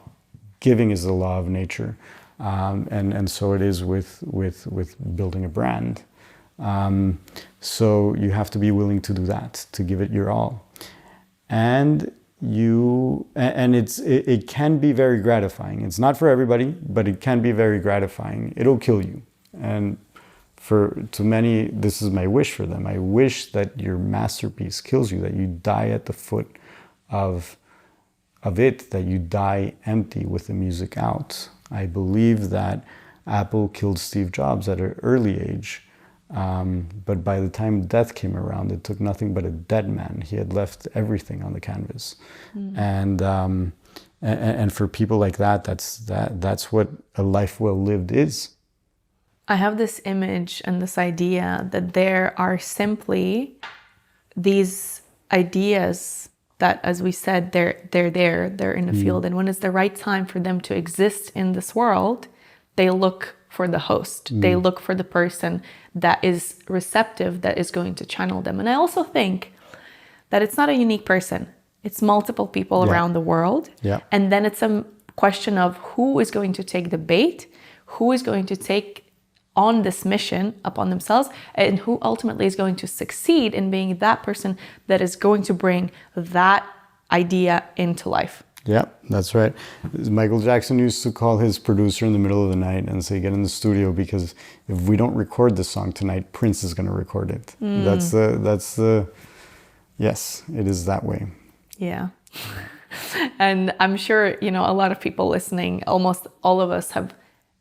Giving is the law of nature. And so it is with building a brand. So you have to be willing to do that, to give it your all. And it can be very gratifying. It's not for everybody, but it can be very gratifying. It'll kill you. And to many, this is my wish for them. I wish that your masterpiece kills you, that you die at the foot of it, that you die empty with the music out. I believe that Apple killed Steve Jobs at an early age. But by the time death came around, it took nothing but a dead man. He had left everything on the canvas. And for people like that, that's what a life well lived is. I have this image and this idea that there are simply these ideas that, as we said, they're in the field. And when it's the right time for them to exist in this world, they look for the host. They look for the person that is receptive, that is going to channel them. And I also think that it's not a unique person. It's multiple people around the world. Yeah. And then it's a question of who is going to take the bait, who is going to take on this mission upon themselves, and who ultimately is going to succeed in being that person that is going to bring that idea into life. Yeah, that's right. Michael Jackson used to call his producer in the middle of the night and say, get in the studio, because if we don't record this song tonight, Prince is going to record it. That's the, yes, it is that way. Yeah. And I'm sure, a lot of people listening, almost all of us have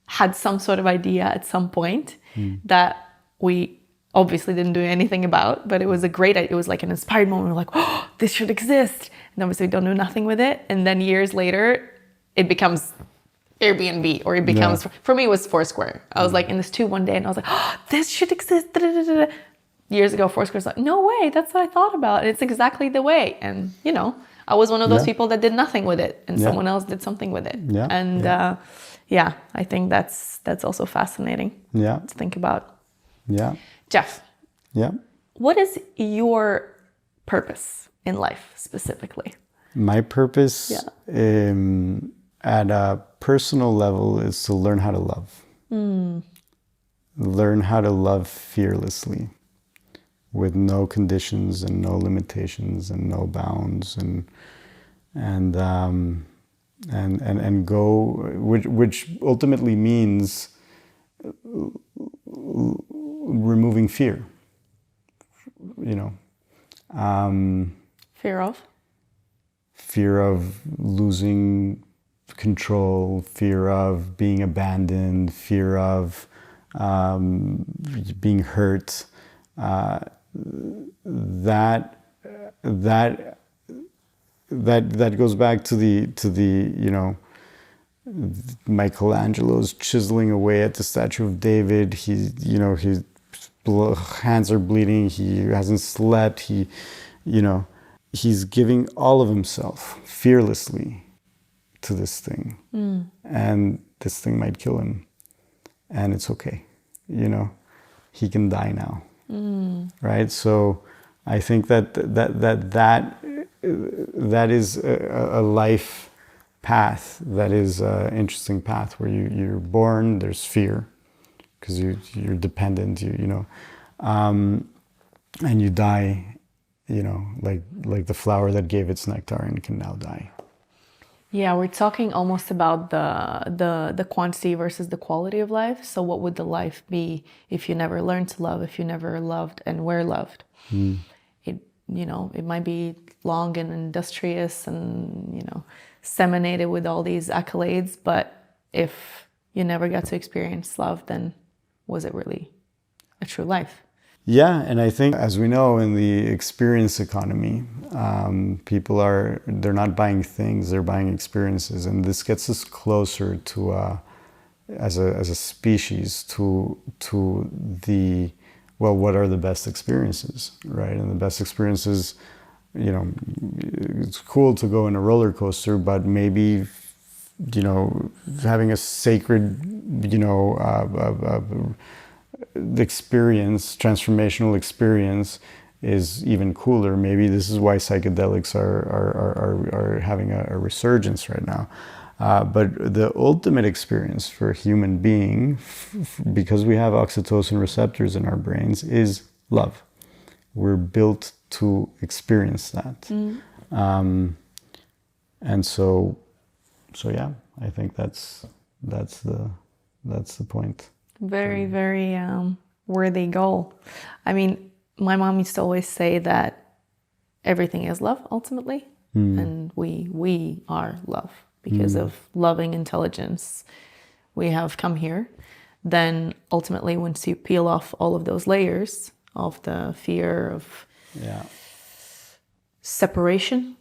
had some sort of idea at some point that we obviously didn't do anything about, but it was it was like an inspired moment. We're like, oh, this should exist. And obviously we don't do nothing with it. And then years later, it becomes Airbnb, or it becomes, for me, it was Foursquare. I was like in this tube one day and I was like, oh, this should exist. Years ago, Foursquare was like, no way, that's what I thought about. It's exactly the way. And, I was one of those people that did nothing with it, and someone else did something with it. Yeah. And I think that's also fascinating to think about. Yeah. Jeff. Yeah. What is your purpose in life specifically? My purpose at a personal level is to learn how to love. Learn how to love fearlessly, with no conditions and no limitations and no bounds, and go, which ultimately means removing fear. Fear of losing control, fear of being abandoned, fear of being hurt. That goes back to the Michelangelo's chiseling away at the statue of David. His hands are bleeding. He hasn't slept. He's giving all of himself fearlessly to this thing, and this thing might kill him, and it's okay. He can die now. Right? So I think that is a life path, that is an interesting path, where you're born, there's fear because you're dependent, and you die, like the flower that gave its nectar and can now die. Yeah, we're talking almost about the quantity versus the quality of life. So what would the life be if you never learned to love, if you never loved and were loved? It might be long and industrious and, disseminated with all these accolades. But if you never got to experience love, then was it really a true life? Yeah, and I think, as we know, in the experience economy, people they're not buying things, they're buying experiences. And this gets us closer to, as a species, to the, what are the best experiences, right? And the best experiences, it's cool to go in a roller coaster, but maybe, having a sacred, experience, transformational experience, is even cooler. Maybe this is why psychedelics are having a resurgence right now. But the ultimate experience for a human being, because we have oxytocin receptors in our brains, is love. We're built to experience that. And so yeah, I think that's the point. Very, very worthy goal. I mean, my mom used to always say that everything is love ultimately, and we are love because of loving intelligence. We have come here. Then ultimately, once you peel off all of those layers of the fear of separation,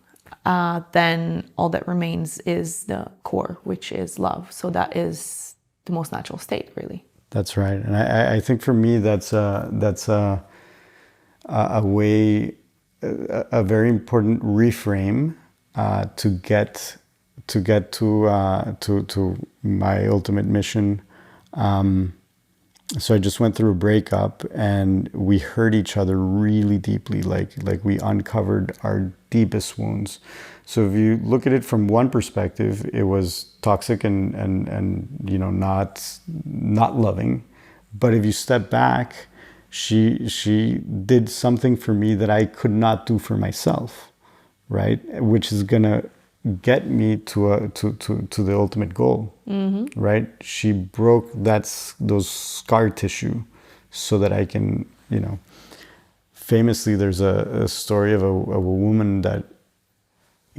then all that remains is the core, which is love. So that is the most natural state, really. That's right, and I think for me that's a way, a very important reframe to get to my ultimate mission. So I just went through a breakup, and we hurt each other really deeply, like we uncovered our deepest wounds. So if you look at it from one perspective, it was toxic and not loving. But if you step back, she did something for me that I could not do for myself, right? Which is gonna get me to the ultimate goal, right? She broke those scar tissue so that I can, famously there's a story of a woman that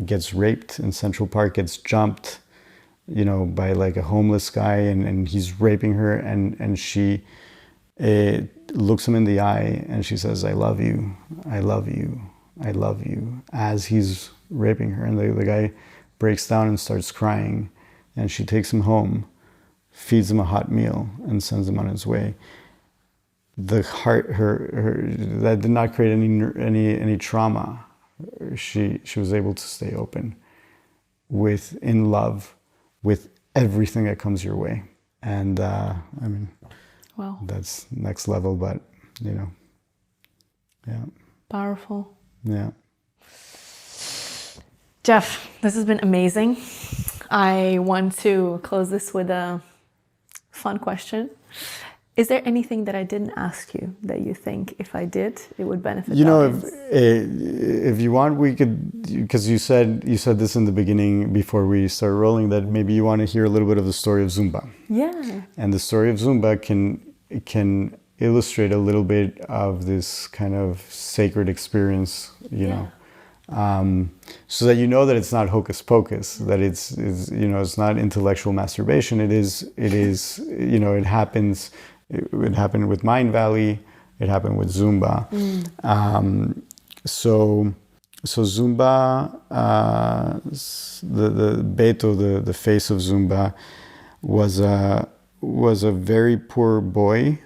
gets raped in Central Park, gets jumped, by like a homeless guy, and he's raping her, and she looks him in the eye and she says, "I love you, I love you, I love you," as he's raping her. And the guy breaks down and starts crying, and she takes him home, feeds him a hot meal, and sends him on his way. The heart, her that did not create any trauma. She was able to stay open in love with everything that comes your way. And I mean, wow, that's next level, but yeah. Powerful. Yeah. Jeff, this has been amazing. I want to close this with a fun question. Is there anything that I didn't ask you that you think if I did, it would benefit the audience? If you want, we could, because you said this in the beginning before we start rolling, that maybe you want to hear a little bit of the story of Zumba. Yeah. And the story of Zumba can illustrate a little bit of this kind of sacred experience, so that that it's not hocus pocus, that it's not intellectual masturbation. It happens. It happened with Mindvalley. It happened with Zumba. So Zumba, the Beto, the face of Zumba, was a very poor boy.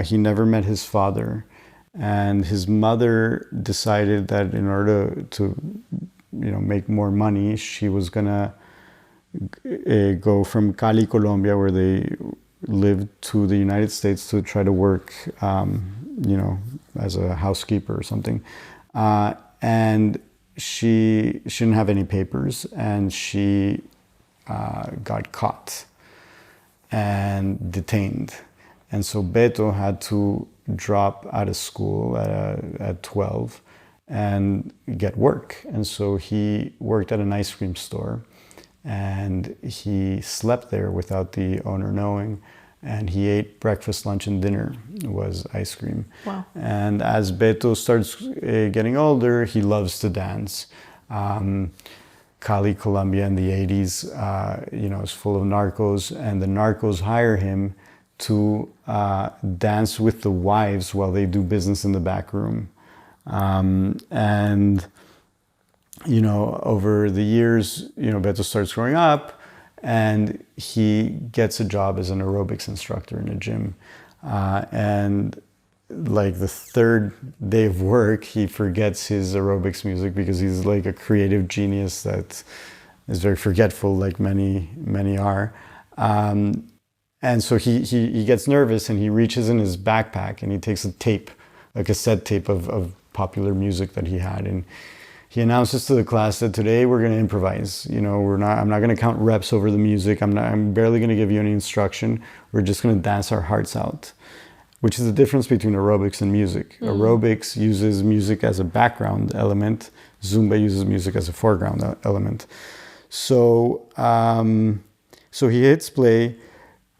He never met his father, and his mother decided that in order to make more money, she was gonna go from Cali, Colombia, where they lived, to the United States to try to work, as a housekeeper or something. And she didn't have any papers, and she got caught and detained. And so Beto had to drop out of school at 12 and get work. And so he worked at an ice cream store, and he slept there without the owner knowing, and he ate breakfast, lunch, and dinner was ice cream. Wow. And as Beto starts getting older, he loves to dance. Cali, Colombia in the 80s, is full of narcos, and the narcos hire him to dance with the wives while they do business in the back room. And over the years, Beto starts growing up, and he gets a job as an aerobics instructor in a gym. And like the third day of work, he forgets his aerobics music because he's like a creative genius that is very forgetful, like many are. And so he gets nervous, and he reaches in his backpack and he takes a cassette tape of popular music that he had, and he announces to the class that today we're going to improvise. I'm not going to count reps over the music. I'm barely going to give you any instruction. We're just going to dance our hearts out, which is the difference between aerobics and music. Aerobics uses music as a background element. Zumba uses music as a foreground element. So he hits play,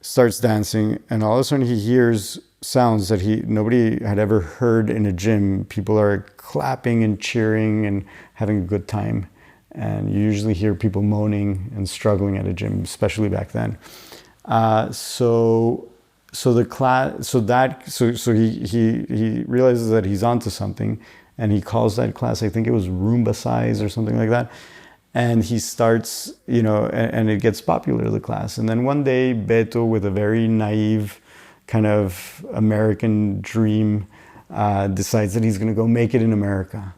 starts dancing, and all of a sudden he hears sounds that nobody had ever heard in a gym. People are clapping and cheering and having a good time. And you usually hear people moaning and struggling at a gym, especially back then. So he realizes that he's onto something, and he calls that class, I think it was Roomba size or something like that. And he starts, and it gets popular, the class. And then one day, Beto, with a very naive kind of American dream, decides that he's going to go make it in America.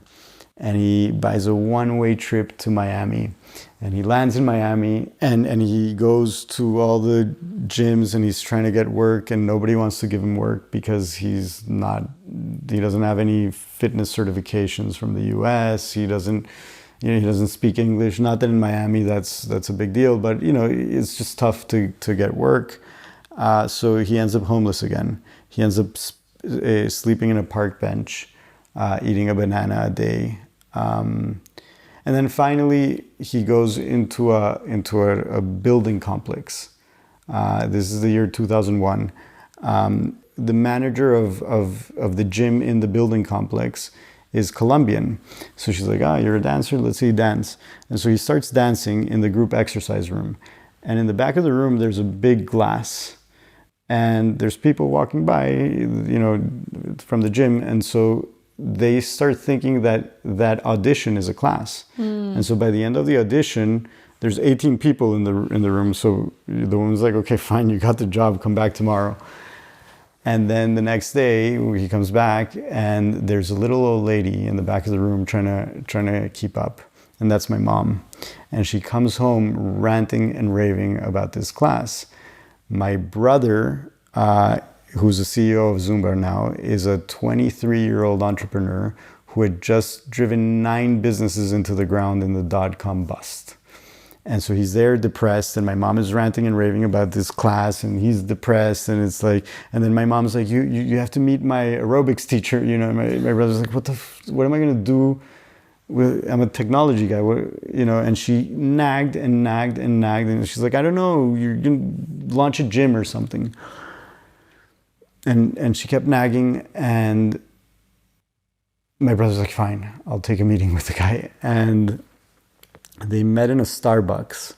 And he buys a one-way trip to Miami. And he lands in Miami, and he goes to all the gyms, and he's trying to get work, and nobody wants to give him work because he doesn't have any fitness certifications from the US. He doesn't speak English. Not that in Miami that's a big deal, but it's just tough to get work. So he ends up homeless again. He ends up sleeping in a park bench, eating a banana a day. And then finally, he goes into a building complex. This is the year 2001. The manager of the gym in the building complex is Colombian. So she's like, you're a dancer, let's see you dance. And so he starts dancing in the group exercise room. And in the back of the room, there's a big glass. And there's people walking by, from the gym. And so they start thinking that audition is a class. And so by the end of the audition, there's 18 people in the room. So the woman's like, okay, fine, you got the job, come back tomorrow. And then the next day he comes back, and there's a little old lady in the back of the room trying to keep up. And that's my mom. And she comes home ranting and raving about this class. My brother, who's the CEO of Zumba now, is a 23-year-old entrepreneur who had just driven 9 businesses into the ground in the dot-com bust. And so he's there depressed, and my mom is ranting and raving about this class, and he's depressed, and it's like, and then my mom's like, you have to meet my aerobics teacher. My brother's like, what am I going to do? I'm a technology guy, and she nagged and nagged and nagged, and she's like, I don't know, you're going to launch a gym or something. And she kept nagging, and my brother's like, fine, I'll take a meeting with the guy. And they met in a Starbucks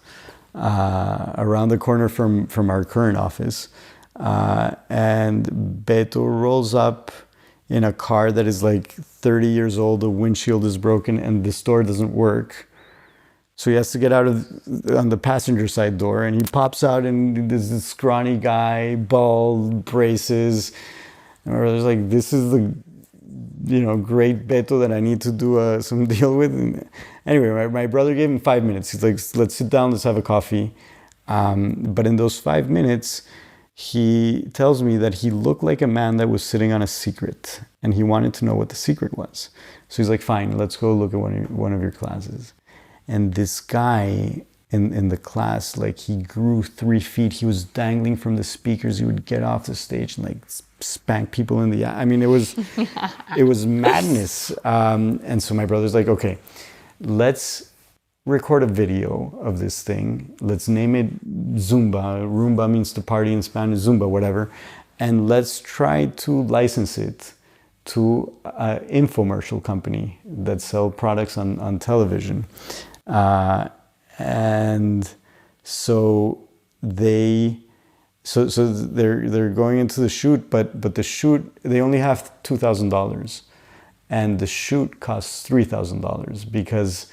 around the corner from our current office. And Beto rolls up in a car that is like 30 years old, the windshield is broken, and the door doesn't work. So he has to get out on the passenger side door, and he pops out, and there's this scrawny guy, bald, braces. And my brother's like, this is the great Beto that I need to do some deal with. And anyway, my brother gave him 5 minutes. He's like, let's sit down, let's have a coffee. But in those 5 minutes, he tells me that he looked like a man that was sitting on a secret, and he wanted to know what the secret was. So he's like, fine, let's go look at one of your classes. And this guy in the class, like, he grew 3 feet. He was dangling from the speakers. He would get off the stage and like spank people in the eye. I mean, it was madness. And so my brother's like, okay, let's record a video of this thing. Let's name it Zumba. Roomba means to party in Spanish, Zumba, whatever. And let's try to license it to an infomercial company that sell products on television. And so they're going into the shoot, but the shoot, they only have $2,000, and the shoot costs $3,000 because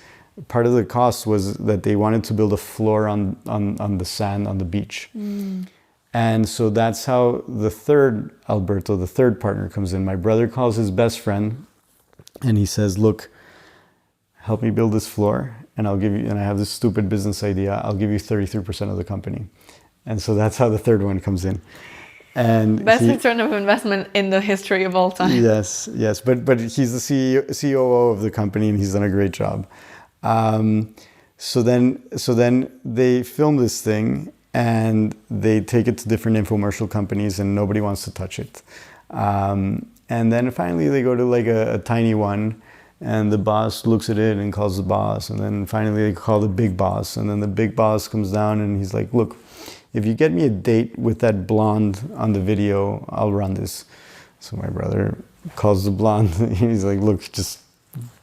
part of the cost was that they wanted to build a floor on the sand on the beach. And so that's how the third partner comes in. My brother calls his best friend, and he says, look, help me build this floor, and and I have this stupid business idea, I'll give you 33% of the company. And so that's how the third one comes in. And Best return of investment in the history of all time. Yes, yes. But he's the CEO, COO of the company, and he's done a great job. So then they film this thing and they take it to different infomercial companies, and nobody wants to touch it. And then finally they go to like a tiny one, and the boss looks at it and calls the boss, and then finally they call the big boss, and then the big boss comes down and he's like, look, if you get me a date with that blonde on the video, I'll run this. So my brother calls the blonde. He's like, look, just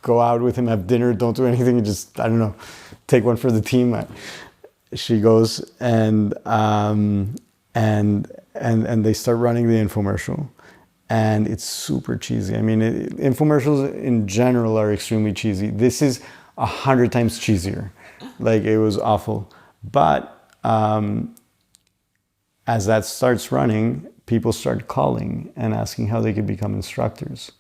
go out with him, have dinner, don't do anything, just, I don't know, take one for the team. She goes and they start running the infomercial. And it's super cheesy. I mean, infomercials in general are extremely cheesy. This is 100 times cheesier. Like, it was awful. But as that starts running, people start calling and asking how they could become instructors.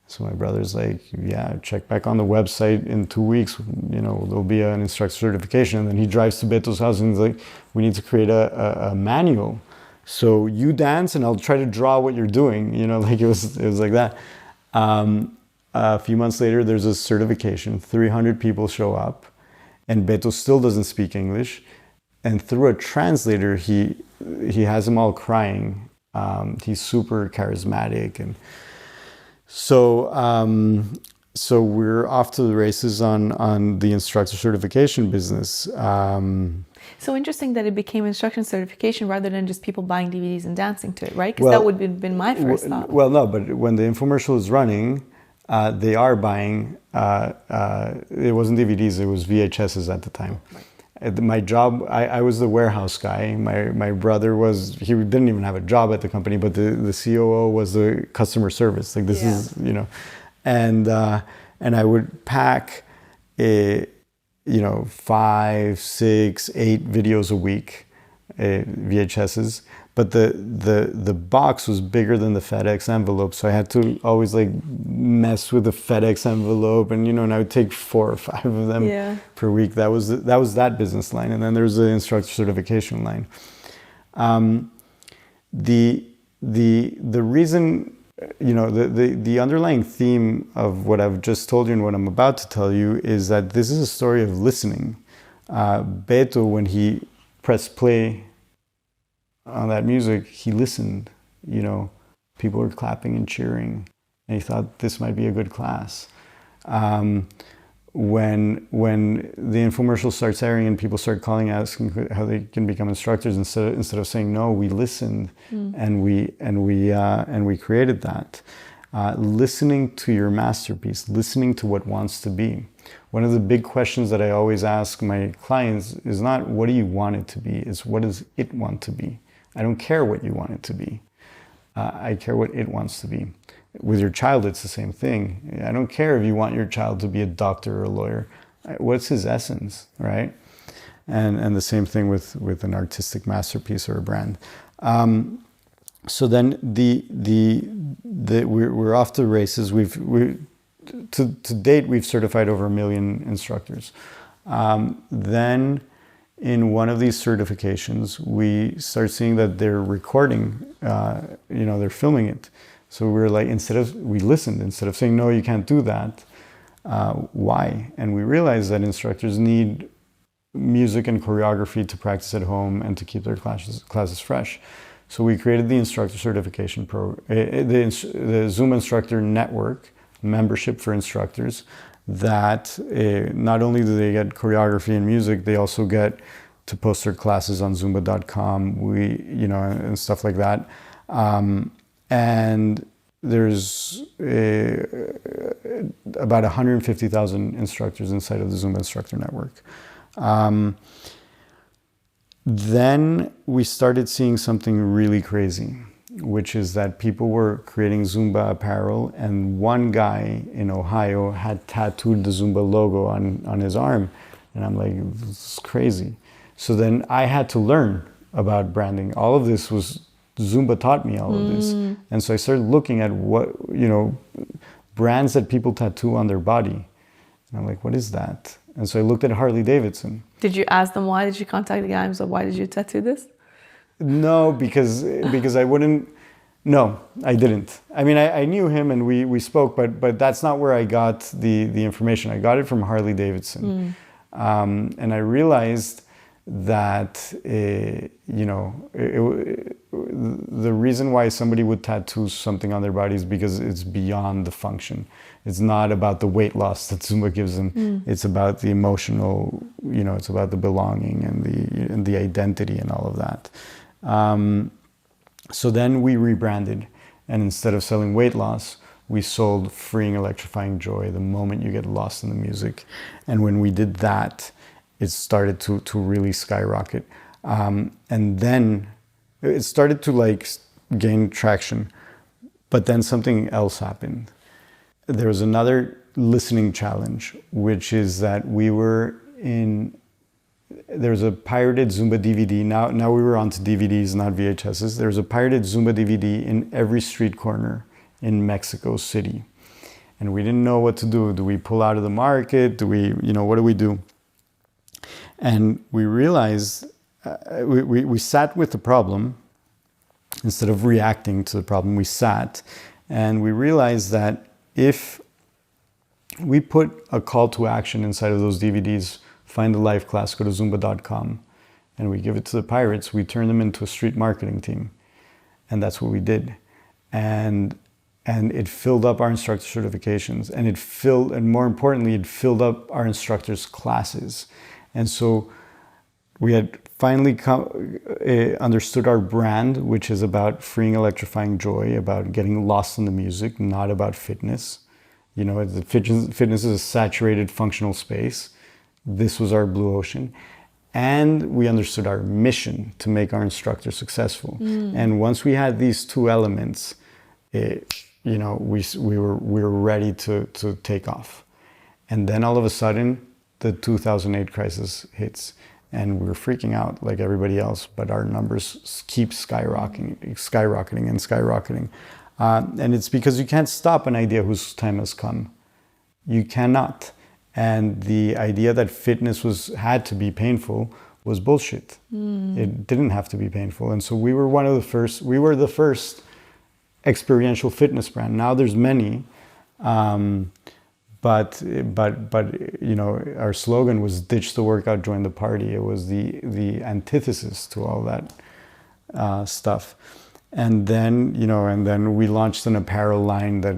So my brother's like, yeah, check back on the website in 2 weeks, there'll be an instructor certification. And then he drives to Beto's house and he's like, we need to create a manual. So you dance and I'll try to draw what you're doing. Like it was like that. A few months later, there's a certification. 300 people show up and Beto still doesn't speak English. And through a translator, he has them all crying. He's super charismatic. And so we're off to the races on the instructor certification business. So interesting that it became instruction certification rather than just people buying DVDs and dancing to it, right? Because that would have been my first thought. Well, no, but when the infomercial is running, they are buying, it wasn't DVDs, it was VHSs at the time. Right. My job, I was the warehouse guy. My brother he didn't even have a job at the company, but the COO was the customer service. Like this is, and I would pack 5, 6, 8 videos a week, VHSs. But the box was bigger than the FedEx envelope, so I had to always like mess with the FedEx envelope, and and I would take 4 or 5 of them per week. That was that business line, and then there was the instructor certification line. The reason, the underlying theme of what I've just told you and what I'm about to tell you is that this is a story of listening. Beto, when he pressed play on that music, he listened. People were clapping and cheering, and he thought this might be a good class. When the infomercial starts airing and people start calling, asking how they can become instructors, instead of saying no, we listened and we created that. Listening to your masterpiece, listening to what wants to be. One of the big questions that I always ask my clients is not what do you want it to be, it's what does it want to be. I don't care what you want it to be. I care what it wants to be. With your child, it's the same thing. I don't care if you want your child to be a doctor or a lawyer. What's his essence, right? And the same thing with an artistic masterpiece or a brand. So then we're off to the races. To date, we've certified over 1 million instructors. Then in one of these certifications, we start seeing that they're recording, they're filming it. So we're like, we listened, instead of saying, no, you can't do that, why? And we realized that instructors need music and choreography to practice at home and to keep their classes fresh. So we created the instructor certification the Zumba Instructor Network membership for instructors, that not only do they get choreography and music, they also get to post their classes on Zumba.com, and stuff like that. And there's about 150,000 instructors inside of the Zumba Instructor Network. Then we started seeing something really crazy, which is that people were creating Zumba apparel, and one guy in Ohio had tattooed the Zumba logo on his arm. And I'm like, this is crazy. So then I had to learn about branding. All of this was, Zumba taught me all of this. And so I started looking at what, brands that people tattoo on their body. And I'm like, what is that? And so I looked at Harley Davidson. Did you ask them why? Did you contact the guy and say, why did you tattoo this? No, because I wouldn't. No, I didn't. I mean, I knew him and we spoke, but that's not where I got the information. I got it from Harley Davidson, and I realized that the reason why somebody would tattoo something on their body is because it's beyond the function. It's not about the weight loss that Zumba gives them. It's about the emotional. It's about the belonging and the identity and all of that. So then we rebranded, and instead of selling weight loss, we sold freeing, electrifying joy, the moment you get lost in the music. And when we did that, it started to really skyrocket. And then it started to gain traction, but then something else happened. There was another listening challenge, which is that there's a pirated Zumba DVD. Now we were onto DVDs, not VHSs. There's a pirated Zumba DVD in every street corner in Mexico City. And we didn't know what to do. Do we pull out of the market? Do we, what do we do? And we realized, we sat with the problem. Instead of reacting to the problem, we sat. And we realized that if we put a call to action inside of those DVDs, find a live class, go to Zumba.com, and we give it to the pirates, we turn them into a street marketing team. And that's what we did. And it filled up our instructor certifications, and more importantly, it filled up our instructors' classes. And so we had finally understood our brand, which is about freeing, electrifying joy, about getting lost in the music, not about fitness. Fitness is a saturated functional space. This was our blue ocean. And we understood our mission to make our instructors successful. And once we had these two elements, we were ready to take off. And then all of a sudden, the 2008 crisis hits. And we were freaking out like everybody else, but our numbers keep skyrocketing. And it's because you can't stop an idea whose time has come. You cannot. And the idea that fitness had to be painful was bullshit. It didn't have to be painful. And so we were the first experiential fitness brand. Now there's many, but our slogan was ditch the workout, join the party. It was the antithesis to all that stuff. And then, we launched an apparel line that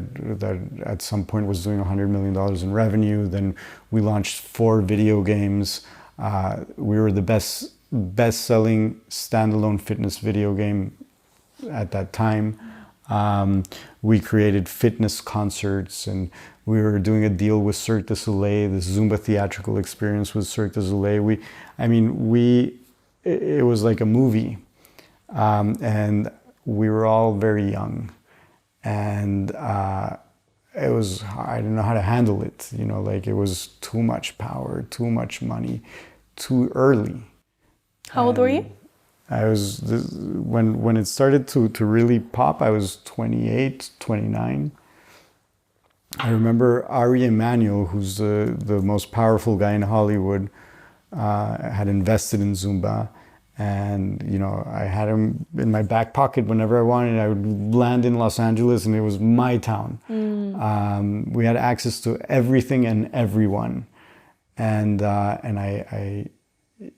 at some point was doing $100 million in revenue. Then we launched 4 video games. We were the best-selling standalone fitness video game at that time. We created fitness concerts, and we were doing a deal with Cirque du Soleil, this Zumba theatrical experience with Cirque du Soleil. It was like a movie. And we were all very young, and I didn't know how to handle it. It was too much power, too much money, too early. How old were you? I was, when it started to really pop, I was 28, 29. I remember Ari Emanuel, who's the most powerful guy in Hollywood, had invested in Zumba. And, I had him in my back pocket whenever I wanted. I would land in Los Angeles and it was my town. We had access to everything and everyone. And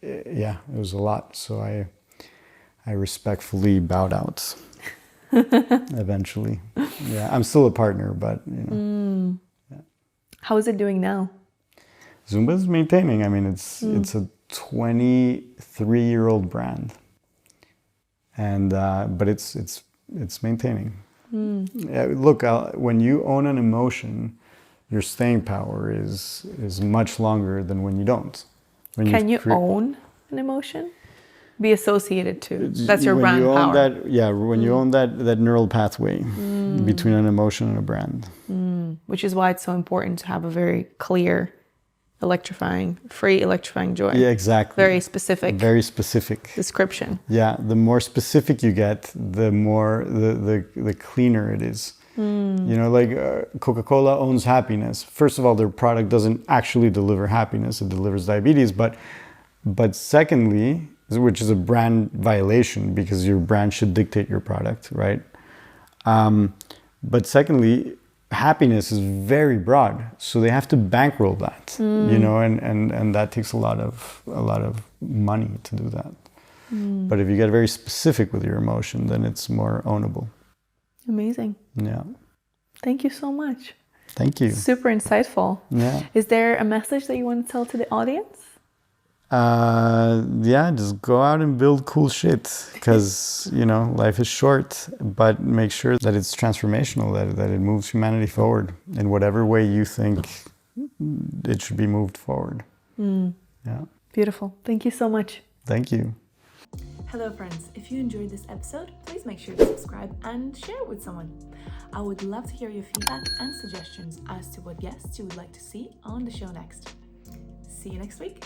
it was a lot. So I respectfully bowed out eventually. Yeah, I'm still a partner, but, Yeah. How is it doing now? Zumba is maintaining. It's a 23-year-old brand, and but it's maintaining. Look, when you own an emotion, your staying power is much longer than when you don't. Can you own an emotion? Be associated to? That's your brand power. When you own that neural pathway between an emotion and a brand. Which is why it's so important to have a very clear free electrifying joy. Yeah, exactly. Very specific description. Yeah, the more specific you get, the more the cleaner it is. Coca-Cola owns happiness. First of all, their product doesn't actually deliver happiness; it delivers diabetes. But secondly, which is a brand violation because your brand should dictate your product, right? But secondly, happiness is very broad, so they have to bankroll that, you know, and that takes a lot of money to do that. But if you get very specific with your emotion, then it's more ownable. Amazing. Yeah. Thank you so much. Thank you. Super insightful. Yeah. Is there a message that you want to tell to the audience? Yeah, just go out and build cool shit, because, you know, life is short, but make sure that it's transformational, that it moves humanity forward in whatever way you think it should be moved forward. Yeah. Beautiful. Thank you so much. Thank you. Hello friends, if you enjoyed this episode, please make sure to subscribe and share it with someone. I would love to hear your feedback and suggestions as to what guests you would like to see on the show next. See you next week.